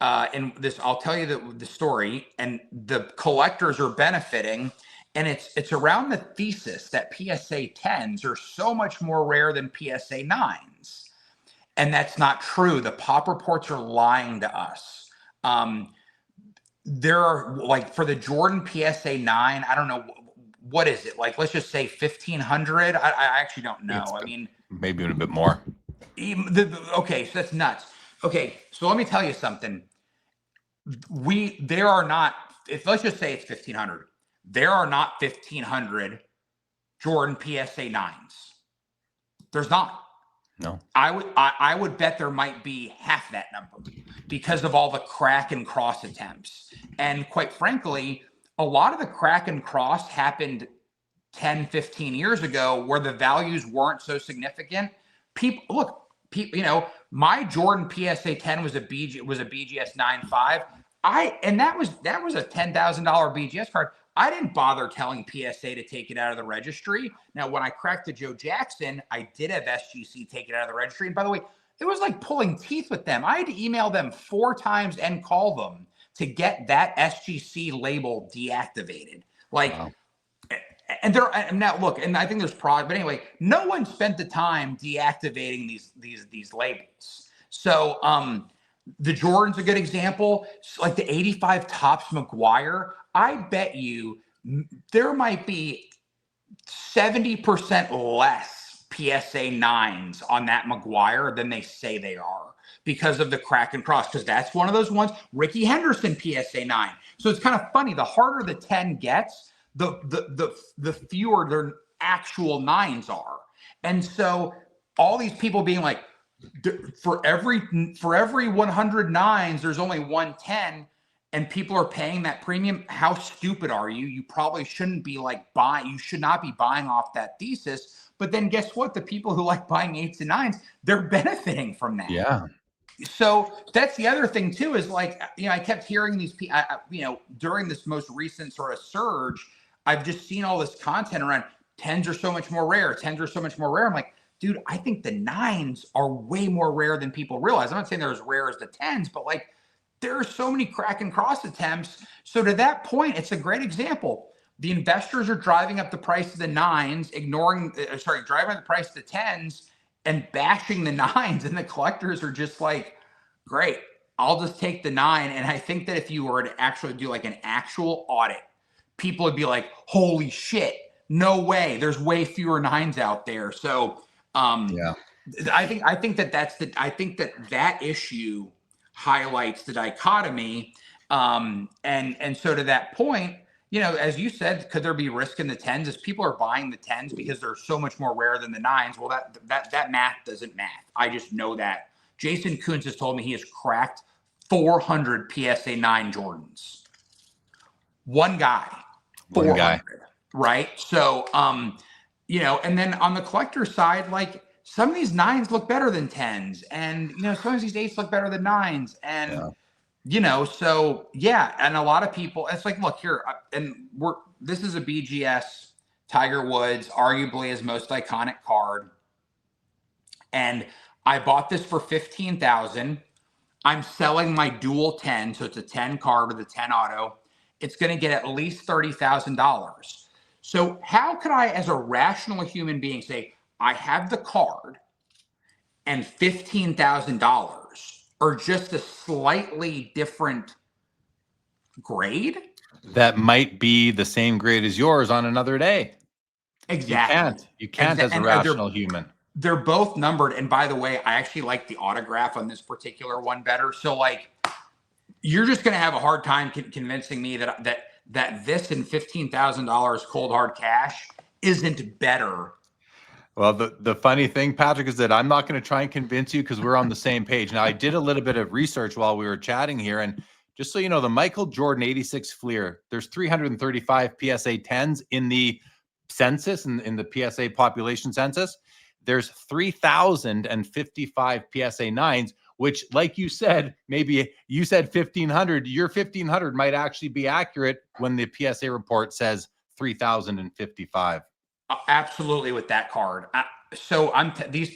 And this, I'll tell you the story, and the collectors are benefiting. And it's around the thesis that PSA 10s are so much more rare than PSA 9s. And that's not true. The pop reports are lying to us. There are, like, for the Jordan PSA 9, I don't know, what is it? Like, let's just say 1,500. I actually don't know. I mean, maybe a bit more. Okay, so that's nuts. Okay, so let me tell you something. There are not, let's just say it's 1,500. There are not 1,500 Jordan PSA 9s. There's not. No. I would bet there might be half that number because of all the crack and cross attempts. And quite frankly, a lot of the crack and cross happened 10, 15 years ago where the values weren't so significant. People, my Jordan PSA 10 was a BGS 9.5. And that was a $10,000 BGS card. I didn't bother telling PSA to take it out of the registry. Now, when I cracked the Joe Jackson, I did have SGC take it out of the registry. And by the way, it was like pulling teeth with them. I had to email them 4 times and call them to get that SGC label deactivated. Like, wow. And now look, and I think there's but anyway, no one spent the time deactivating these labels. So, the Jordan's a good example. Like the 85 Topps McGuire, I bet you there might be 70% less PSA 9s on that McGuire than they say they are because of the crack and cross, because that's one of those ones. Ricky Henderson PSA 9. So it's kind of funny. The harder the 10 gets, the fewer their actual 9s are. And so all these people being like, for every 100 9s, there's only 110, and people are paying that premium. How stupid are you? You probably shouldn't be you should not be buying off that thesis. But then guess what? The people who like buying 8s and 9s, they're benefiting from that. Yeah. So that's the other thing too, is like, I kept hearing these people, during this most recent sort of surge, I've just seen all this content around 10s are so much more rare. 10s are so much more rare. I'm like, dude, I think the 9s are way more rare than people realize. I'm not saying they're as rare as the 10s, but like there are so many crack and cross attempts. So to that point, it's a great example. The investors are driving up the price of the 9s, driving up the price of the 10s and bashing the 9s. And the collectors are just like, great, I'll just take the 9. And I think that if you were to actually do like an actual audit, people would be like, holy shit, no way. There's way fewer 9s out there. So, yeah, I think that issue highlights the dichotomy. And so to that point, as you said, could there be risk in the 10s? As people are buying the 10s because they're so much more rare than the 9s. Well, that math doesn't math. I just know that. Jason Kuntz has told me he has cracked 400 PSA 9 Jordans. One guy, 400, right? So, and then on the collector side, like some of these 9s look better than 10s, and some of these 8s look better than 9s, and so yeah, and a lot of people, it's like, look here, and this is a BGS Tiger Woods, arguably his most iconic card, and I bought this for $15,000. I'm selling my dual 10, so it's a 10 card with a 10 auto. It's going to get at least $30,000. So how could I, as a rational human being, say I have the card and $15,000 or just a slightly different grade? That might be the same grade as yours on another day. Exactly. You can't as a rational human. They're both numbered. And by the way, I actually like the autograph on this particular one better. So like, you're just going to have a hard time convincing me that this and $15,000 cold hard cash isn't better. Well, the funny thing, Patrick, is that I'm not going to try and convince you because we're on the same page. Now, I did a little bit of research while we were chatting here, and just so you know, the Michael Jordan 86 Fleer, there's 335 PSA 10s in the census, in the PSA population census. There's 3,055 PSA 9s, which, like you said, maybe you said 1,500. Your 1,500 might actually be accurate when the PSA report says 3,055. Absolutely, with that card. So those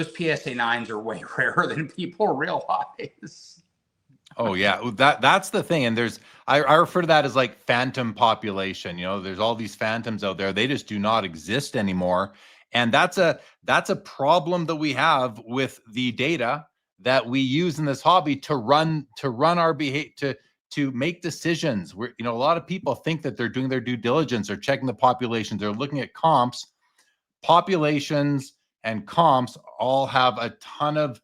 PSA 9s are way rarer than people realize. Oh yeah, that's the thing. And I refer to that as like phantom population. There's all these phantoms out there. They just do not exist anymore. And that's a problem that we have with the data that we use in this hobby to run our behavior, to make decisions. A lot of people think that they're doing their due diligence or checking the populations. They're looking at comps. Populations and comps all have a ton of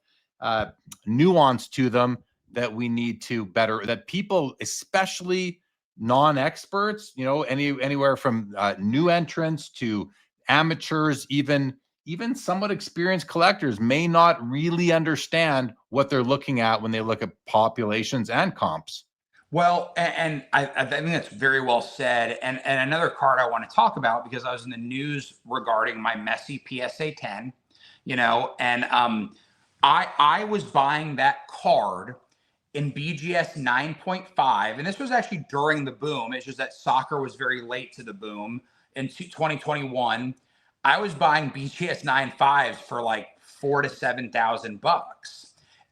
nuance to them that we need to better, that people, especially non-experts, anywhere from new entrants to amateurs, even somewhat experienced collectors, may not really understand what they're looking at when they look at populations and comps. Well, and I think that's very well said. And another card I want to talk about, because I was in the news regarding my Messi PSA 10, and I was buying that card in BGS 9.5, and this was actually during the boom. It's just that soccer was very late to the boom in 2021. I was buying BGS 9.5s for like $4,000 to $7,000.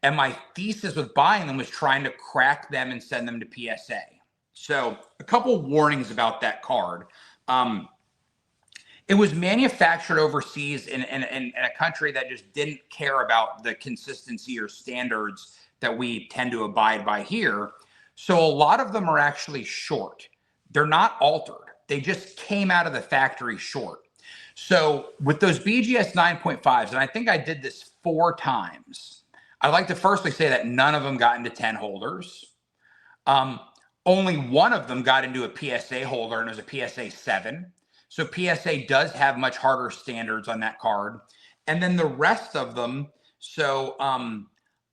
And my thesis with buying them was trying to crack them and send them to PSA. So a couple warnings about that card. It was manufactured overseas in a country that just didn't care about the consistency or standards that we tend to abide by here. So a lot of them are actually short. They're not altered. They just came out of the factory short. So with those BGS 9.5s, and I think I did this 4 times, I'd like to firstly say that none of them got into 10 holders. Only one of them got into a PSA holder, and it was a PSA 7. So PSA does have much harder standards on that card. And then the rest of them, so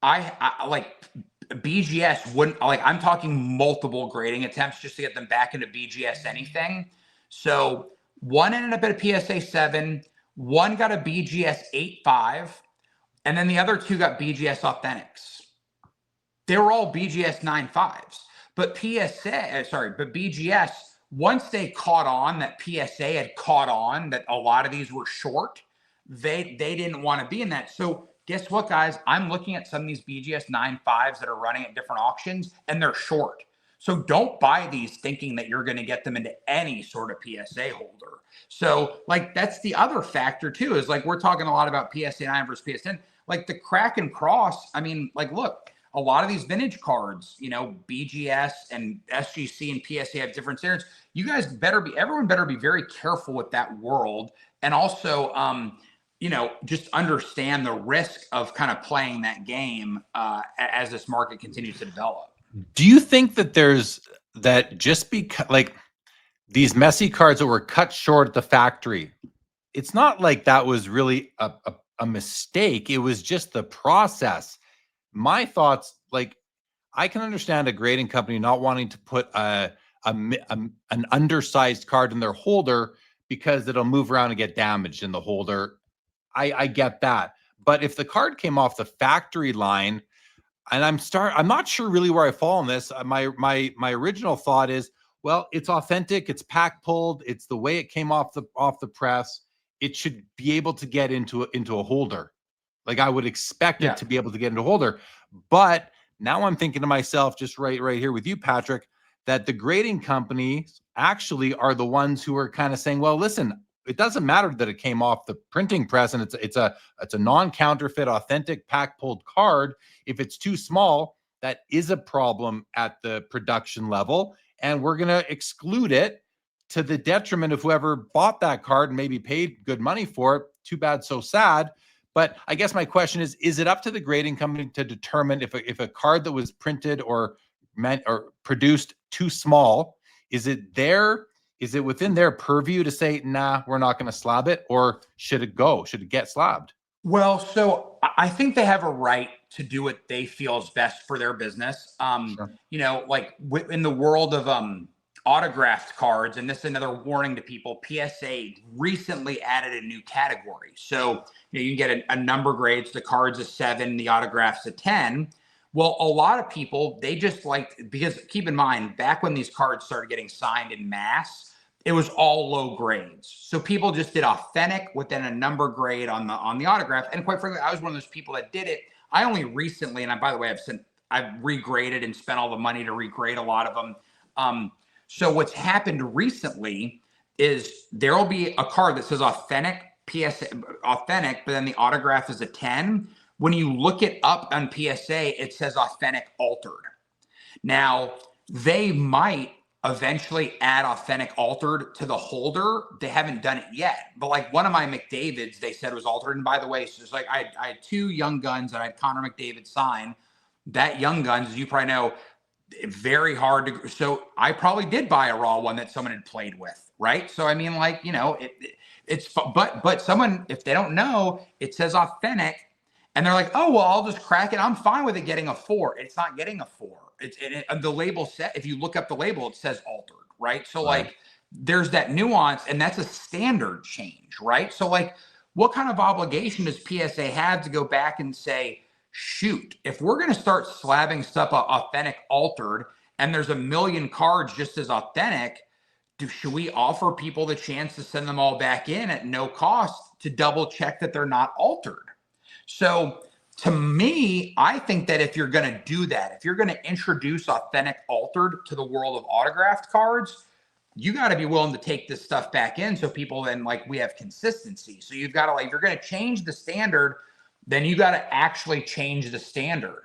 I like BGS wouldn't, like, I'm talking multiple grading attempts just to get them back into BGS anything. So one ended up at a PSA 7, one got a BGS 8.5, and then the other 2 got BGS Authentics. They were all BGS 9.5s. But BGS, once they caught on that PSA had caught on that a lot of these were short, they didn't want to be in that. So guess what, guys? I'm looking at some of these BGS 9.5s that are running at different auctions, and they're short. So don't buy these thinking that you're going to get them into any sort of PSA holder. So like, that's the other factor too, is like, we're talking a lot about PSA 9 versus PSA 10, like the crack and cross. I mean, like, look, a lot of these vintage cards, BGS and SGC and PSA have different standards. You guys everyone better be very careful with that world. And also, just understand the risk of kind of playing that game as this market continues to develop. Do you think that there's that just because like these Messi cards that were cut short at the factory, it's not like that was really a mistake. It was just the process. My thoughts, like I can understand a grading company not wanting to put an undersized card in their holder because it'll move around and get damaged in the holder. I get that. But if the card came off the factory line, and I'm not sure really where I fall on this. My original thought is, well, it's authentic, it's pack pulled, it's the way it came off the press. It should be able to get into a holder. Like I would expect it to be able to get into a holder. But now I'm thinking to myself, just right here with you, Patrick, that the grading companies actually are the ones who are kind of saying, well, listen, it doesn't matter that it came off the printing press and it's a non-counterfeit, authentic pack pulled card. If it's too small, that is a problem at the production level, and we're going to exclude it to the detriment of whoever bought that card and maybe paid good money for it. Too bad, so sad. But I guess my question is it up to the grading company to determine if a card that was printed or meant or produced too small, is it within their purview to say, nah, we're not going to slab it, or should it go? Should it get slabbed? Well, so I think they have a right to do what they feel is best for their business. Sure. You know, like in the world of autographed cards, and this is another warning to people, PSA recently added a new category. So you can get a number grades, the card's a 7, the autograph's a 10. Well, a lot of people, they just because keep in mind, back when these cards started getting signed in mass, it was all low grades. So people just did authentic within a number grade on the autograph. And quite frankly, I was one of those people that did it. I only recently, and by the way, I've regraded and spent all the money to regrade a lot of them. So what's happened recently is there will be a card that says authentic PSA, authentic, but then the autograph is a 10. When you look it up on PSA, it says authentic altered. Now, they might eventually add authentic altered to the holder. They haven't done it yet. But like one of my McDavids, they said was altered. And by the way, so it's like I had 2 Young Guns that I had Connor McDavid sign. That Young Guns, as you probably know, very hard to. So I probably did buy a raw one that someone had played with, right? So I mean, like, you know, it's but someone, if they don't know, it says authentic. And they're like, oh, well, I'll just crack it. I'm fine with it getting a 4. It's not getting a 4. The label set, if you look up the label, it says altered, right? So like there's that nuance, and that's a standard change, right? So like what kind of obligation does PSA have to go back and say, shoot, if we're going to start slabbing stuff authentic altered and there's a million cards just as authentic, should we offer people the chance to send them all back in at no cost to double check that they're not altered? So to me, I think that if you're going to do that, if you're going to introduce authentic altered to the world of autographed cards, you got to be willing to take this stuff back in so people then, like, we have consistency. So you've got to, like, if you're going to change the standard, then you got to actually change the standard.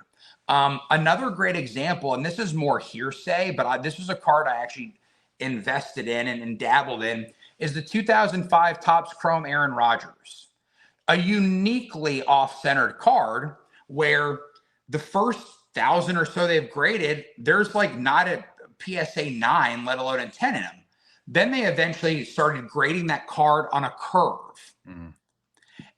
Another great example, and this is more hearsay, but this was a card I actually invested in and dabbled in, is the 2005 Topps Chrome Aaron Rodgers. A uniquely off-centered card where the first 1,000 or so they've graded, there's like not a PSA 9, let alone a 10 in them. Then they eventually started grading that card on a curve. Mm-hmm.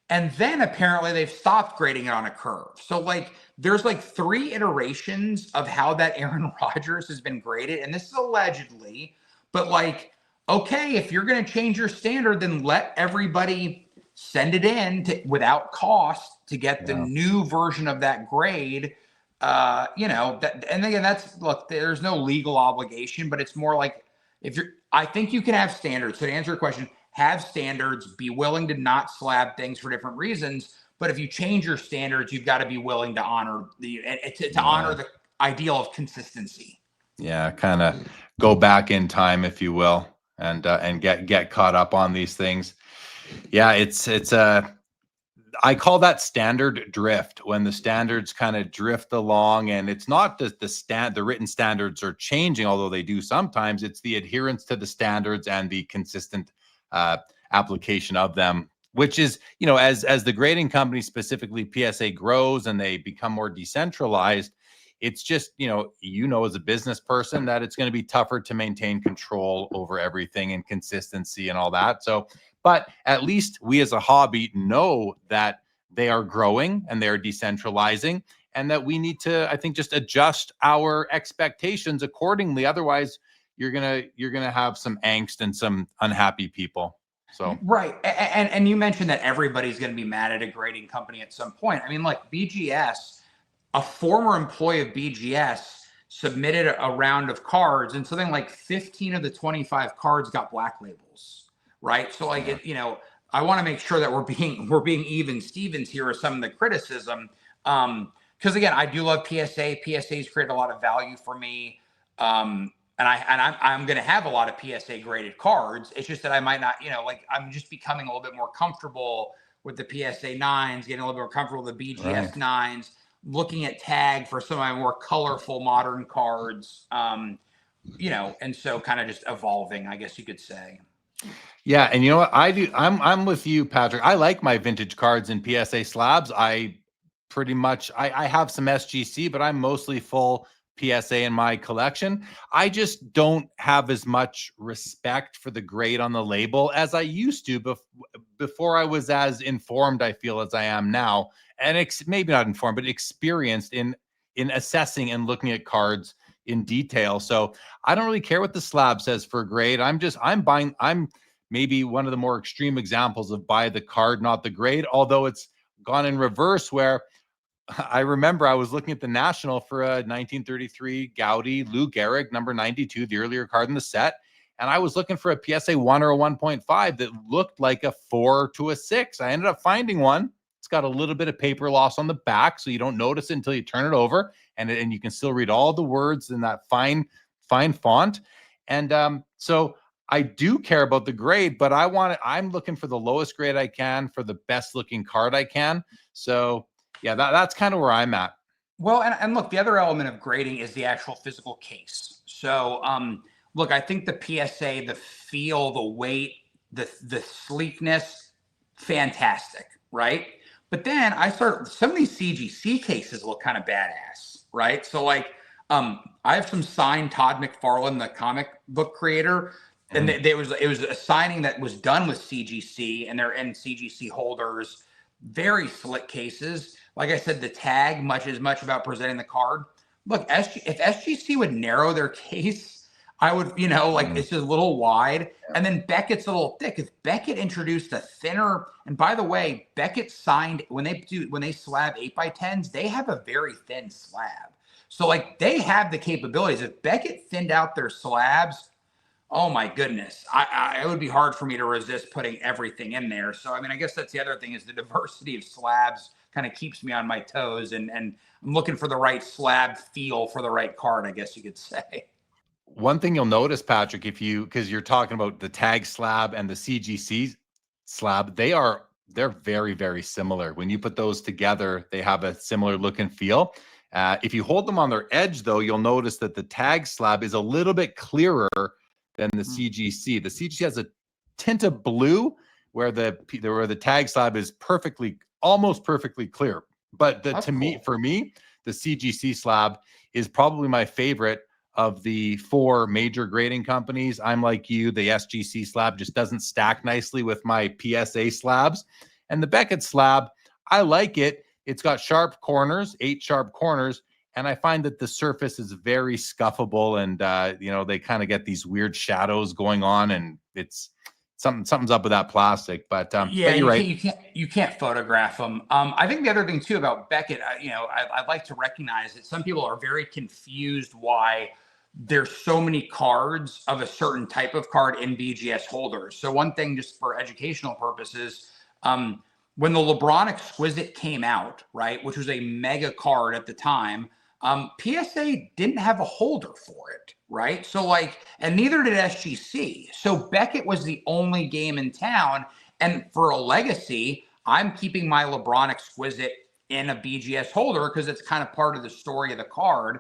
And then apparently they've stopped grading it on a curve. So like there's like 3 iterations of how that Aaron Rodgers has been graded. And this is allegedly, but like, okay, if you're going to change your standard, then let everybody send it in without cost to get the new version of that grade. You know, that, and again, look, there's no legal obligation, but it's more like I think you can have standards. So to answer your question, have standards, be willing to not slab things for different reasons. But if you change your standards, you've got to be willing to honor honor the ideal of consistency. Yeah. Kind of go back in time, if you will, and get caught up on these things. Yeah, it's I call that standard drift, when the standards kind of drift along, and it's not that the written standards are changing, although they do sometimes. It's the adherence to the standards and the consistent application of them, which is, you know, as the grading company, specifically PSA, grows and they become more decentralized, it's just, as a business person that it's going to be tougher to maintain control over everything and consistency and all that. So, but at least we as a hobby know that they are growing and they're decentralizing, and that we need to, I think, just adjust our expectations accordingly. Otherwise, you're gonna have some angst and some unhappy people. So right, and you mentioned that everybody's going to be mad at a grading company at some point. I mean, like BGS, a former employee of BGS submitted a round of cards, and something like 15 of the 25 cards got black labels. Right, so like I want to make sure that we're being even Stevens here with some of the criticism. Because again, I do love PSA. PSA's created a lot of value for me. And I'm going to have a lot of PSA graded cards. It's just that I might not, I'm just becoming a little bit more comfortable with the PSA 9s, getting a little bit more comfortable with the BGS 9s, looking at tag for some of my more colorful modern cards, and so kind of just evolving, I guess you could say. Yeah, and you know what I do? I'm with you, Patrick. I like my vintage cards in PSA slabs. I pretty much I have some SGC, but I'm mostly full PSA in my collection. I just don't have as much respect for the grade on the label as I used to before I was as informed, I feel, as I am now, and maybe not informed, but experienced in assessing and looking at cards in detail. So I don't really care what the slab says for grade. I'm maybe one of the more extreme examples of buy the card, not the grade, although it's gone in reverse, where I remember I was looking at the National for a 1933 Gaudi Lou Gehrig number 92, the earlier card in the set, and I was looking for a PSA 1 or a 1.5 that looked like a 4 to a 6. I ended up finding one. It's got a little bit of paper loss on the back, so you don't notice it until you turn it over, and you can still read all the words in that fine font. And so I do care about the grade, but I'm looking for the lowest grade I can for the best looking card I can. So yeah, that's kind of where I'm at. Well, and look, the other element of grading is the actual physical case. So look, I think the PSA, the feel, the weight, the sleekness, fantastic, right? But then some of these CGC cases look kind of badass, right? So like I have some signed Todd McFarlane, the comic book creator. And it was a signing that was done with CGC, and they're in CGC holders, very slick cases. Like I said, the tag is much about presenting the card. Look, if SGC would narrow their case, I would, it's just a little wide. And then Beckett's a little thick. If Beckett introduced a thinner, and by the way, Beckett signed, when they slab 8x10s, they have a very thin slab. So like they have the capabilities. If Beckett thinned out their slabs, oh my goodness, it would be hard for me to resist putting everything in there. So, I mean, I guess that's the other thing, is the diversity of slabs kind of keeps me on my toes, and I'm looking for the right slab feel for the right card, I guess you could say. One thing you'll notice, Patrick, because you're talking about the tag slab and the CGC slab, they're very, very similar. When you put those together, they have a similar look and feel. If you hold them on their edge, though, you'll notice that the tag slab is a little bit clearer than the CGC. The CGC has a tint of blue, where the tag slab is almost perfectly clear. But for me, the CGC slab is probably my favorite of the 4 major grading companies. I'm like you, the SGC slab just doesn't stack nicely with my PSA slabs. And the Beckett slab, I like it. It's got sharp corners, 8 sharp corners, and I find that the surface is very scuffable, and they kind of get these weird shadows going on, and it's something's up with that plastic. But yeah, but you're right. You can't photograph them. I think the other thing too about Beckett, I'd like to recognize that some people are very confused why there's so many cards of a certain type of card in BGS holders. So one thing, just for educational purposes, when the LeBron Exquisite came out, right, which was a mega card at the time, PSA didn't have a holder for it, right? So and neither did SGC. So Beckett was the only game in town. And for a legacy, I'm keeping my LeBron Exquisite in a BGS holder because it's kind of part of the story of the card.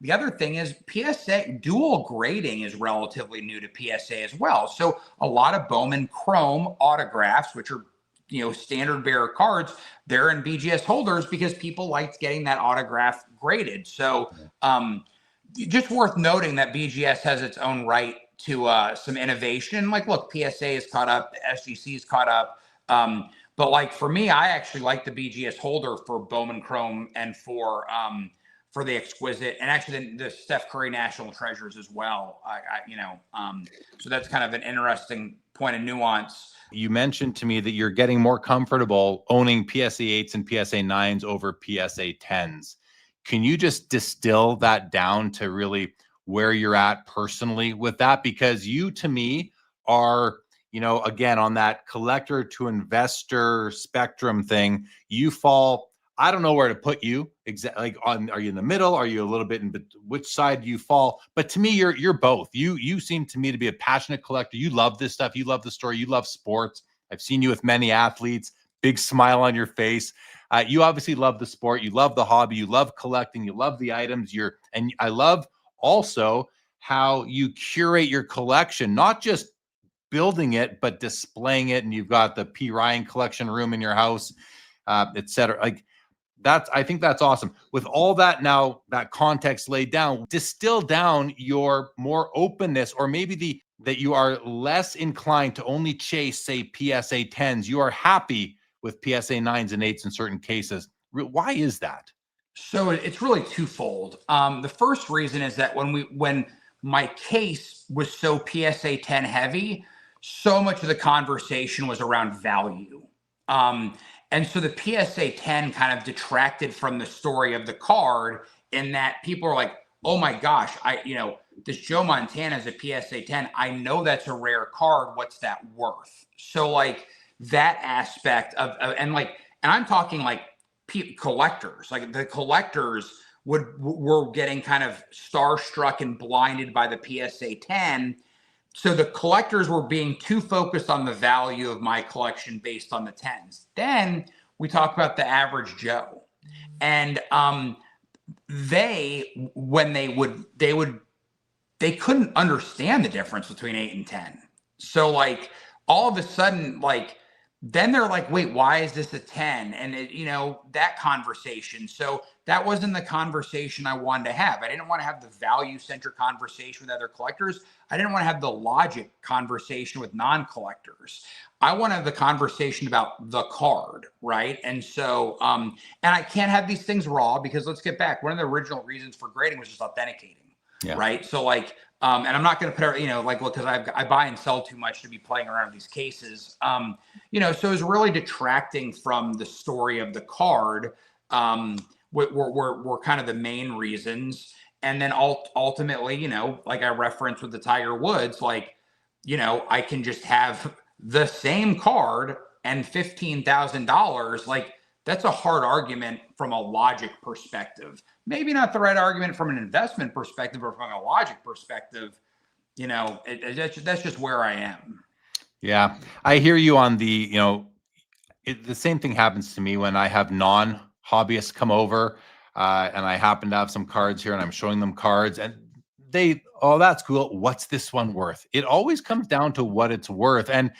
The other thing is PSA dual grading is relatively new to PSA as well. So a lot of Bowman Chrome autographs, which are standard bearer cards, they're in BGS holders because people liked getting that autograph graded. So just worth noting that BGS has its own right to some innovation. Like, look, PSA is caught up, SGC is caught up. But like for me, I actually like the BGS holder for Bowman Chrome and for the exquisite, and actually the Steph Curry National Treasures as well. So that's kind of an interesting point of nuance. You mentioned to me that you're getting more comfortable owning PSA 8s and PSA 9s over PSA 10s. Can you just distill that down to really where you're at personally with that? Because you, to me, are, again, on that collector to investor spectrum thing, you fall, I don't know where to put you exactly. Are you in the middle? Are you a little bit which side do you fall? But to me, you're both. You seem to me to be a passionate collector. You love this stuff. You love the story. You love sports. I've seen you with many athletes, big smile on your face. You obviously love the sport. You love the hobby. You love collecting. You love the items. And I love also how you curate your collection, not just building it, but displaying it. And you've got the P. Ryan collection room in your house, et cetera. Like, I think that's awesome. With all that now, that context laid down, distill down your more openness, or maybe that you are less inclined to only chase, say, PSA 10s. You are happy with PSA 9s and 8s in certain cases. Why is that? So it's really twofold. The first reason is that when my case was so PSA 10 heavy, so much of the conversation was around value. And so the PSA 10 kind of detracted from the story of the card, in that people are like, oh my gosh, this Joe Montana is a PSA 10. I know that's a rare card. What's that worth? So like that aspect and I'm talking like collectors, like the collectors were getting kind of starstruck and blinded by the PSA 10. So the collectors were being too focused on the value of my collection based on the 10s. Then we talk about the average Joe, and they couldn't understand the difference between 8 and 10. So like all of a sudden, like then they're like, wait, why is this a 10? And that conversation. So that wasn't the conversation I wanted to have. I didn't want to have the value-centric conversation with other collectors. I didn't want to have the logic conversation with non-collectors. I want to have the conversation about the card, right? And so, and I can't have these things raw, because let's get back. One of the original reasons for grading was just authenticating, right? So like, and I'm not going to put, because I buy and sell too much to be playing around with these cases. So it's really detracting from the story of the card. Were kind of the main reasons. And then ultimately, like I referenced with the Tiger Woods, like, I can just have the same card and $15,000. Like, that's a hard argument from a logic perspective. Maybe not the right argument from an investment perspective, or from a logic perspective. That's just where I am. Yeah, I hear you on the, the same thing happens to me when I have non-hobbyists come over and I happen to have some cards here and I'm showing them cards and oh, that's cool. What's this one worth? It always comes down to what it's worth. And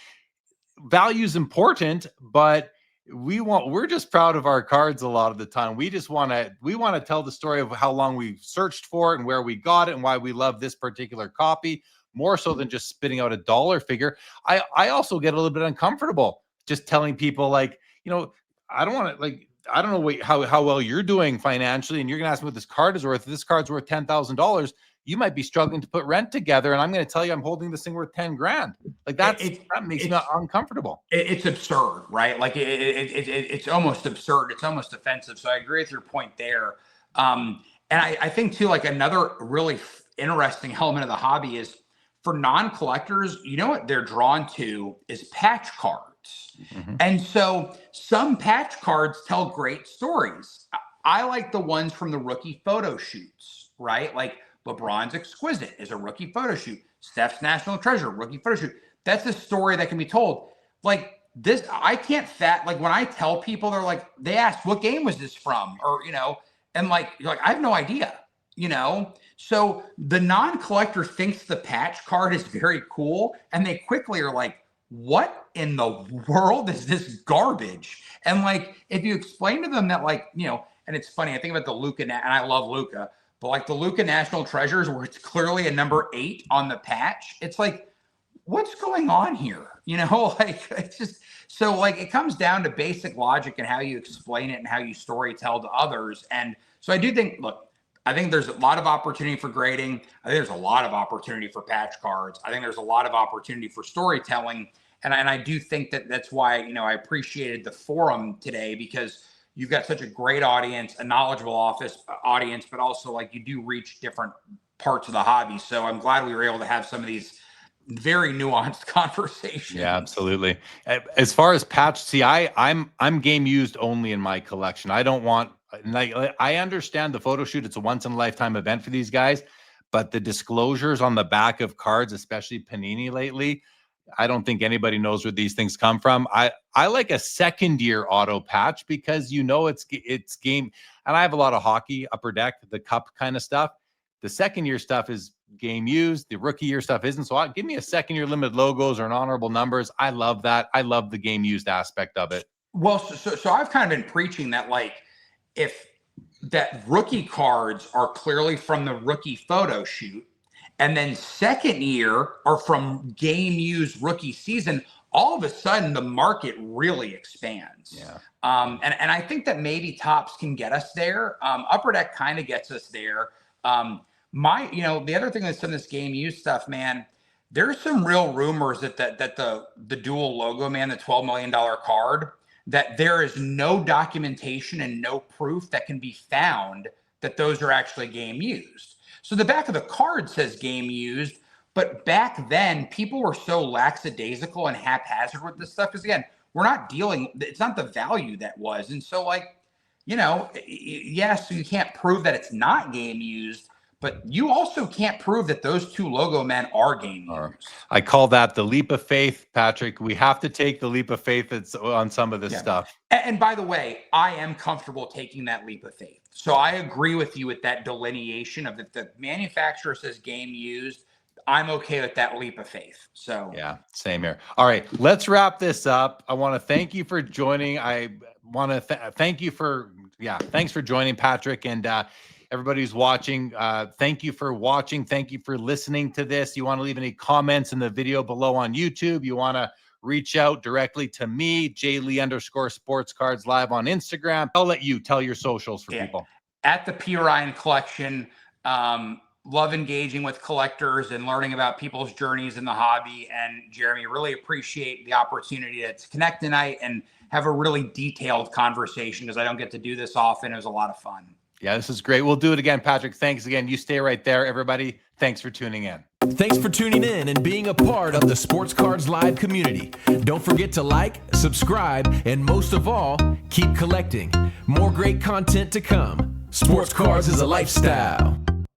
value is important, but we're just proud of our cards a lot of the time. We want to tell the story of how long we've searched for it and where we got it and why we love this particular copy, more so than just spitting out a dollar figure. I also get a little bit uncomfortable just telling people, like, I don't want to, I don't know how well you're doing financially, and you're gonna ask me what this card is worth. If this card's worth $10,000, you might be struggling to put rent together, and I'm going to tell you I'm holding this thing worth 10 grand. Like that makes me uncomfortable. It's absurd, right? Like it's almost absurd. It's almost offensive. So I agree with your point there. And I think too, like another really interesting element of the hobby is for non-collectors, what they're drawn to is patch cards. Mm-hmm. And so some patch cards tell great stories. I like the ones from the rookie photo shoots, right? Like LeBron's Exquisite is a rookie photo shoot. Steph's National Treasure, rookie photo shoot. That's a story that can be told. Like this, I can't like when I tell people, they're like, they ask, what game was this from? Or, and like, you're like, I have no idea, So the non-collector thinks the patch card is very cool. And they quickly are like, what in the world is this garbage? And like, if you explain to them that, like, and it's funny. I think about the Luka, and I love Luka, but like the Luka National Treasures, where it's clearly a number 8 on the patch. It's like, what's going on here? You know, like it's just so like it comes down to basic logic and how you explain it and how you story tell to others. And so I do think, look, I think there's a lot of opportunity for grading. I think there's a lot of opportunity for patch cards. I think there's a lot of opportunity for storytelling. And I do think that that's why, you know, I appreciated the forum today, because you've got such a great audience, a knowledgeable audience, but also like you do reach different parts of the hobby. So I'm glad we were able to have some of these very nuanced conversations. Yeah, absolutely. As far as patch, see, I'm game used only in my collection. I don't want, like, I understand the photo shoot. It's a once in a lifetime event for these guys, but the disclosures on the back of cards, especially Panini lately, I don't think anybody knows where these things come from. I like a second year auto patch because, you know, it's game. And I have a lot of hockey, Upper Deck, the cup kind of stuff. The second year stuff is game used. The rookie year stuff isn't. So give me a second year limited logos or an honorable numbers. I love that. I love the game used aspect of it. Well, so I've kind of been preaching that, like, if that rookie cards are clearly from the rookie photo shoot, and then second year are from game used rookie season, all of a sudden the market really expands. Yeah. And I think that maybe Topps can get us there. Upper Deck kind of gets us there. You know, the other thing that's in this game used stuff, man, there's some real rumors that the dual logo, man, the $12 million card, that there is no documentation and no proof that can be found that those are actually game used. So the back of the card says game used, but back then people were so lackadaisical and haphazard with this stuff. Because again, we're not dealing, it's not the value that was. And so, like, you know, yes, you can't prove that it's not game used, but you also can't prove that those two logo men are game used. I call that the leap of faith, Patrick. We have to take the leap of faith that's on some of this stuff. And by the way, I am comfortable taking that leap of faith. So I agree with you with that delineation of that the manufacturer says game used. I'm okay with that leap of faith. So yeah, same here. All right, let's wrap this up. I want to thank you for joining. I want to thank you for, thanks for joining, Patrick, and everybody who's watching. Thank you for watching. Thank you for listening to this. You want to leave any comments in the video below on YouTube? You want to reach out directly to me, JLee_sportscards live on Instagram. I'll let you tell your socials for people. At the P. Ryan Collection. Love engaging with collectors and learning about people's journeys in the hobby. And Jeremy, really appreciate the opportunity to connect tonight and have a really detailed conversation, because I don't get to do this often. It was a lot of fun. Yeah, this is great. We'll do it again, Patrick. Thanks again. You stay right there, everybody. Thanks for tuning in. Thanks for tuning in and being a part of the Sports Cards Live community. Don't forget to like, subscribe, and most of all, keep collecting. More great content to come. Sports Cards is a lifestyle.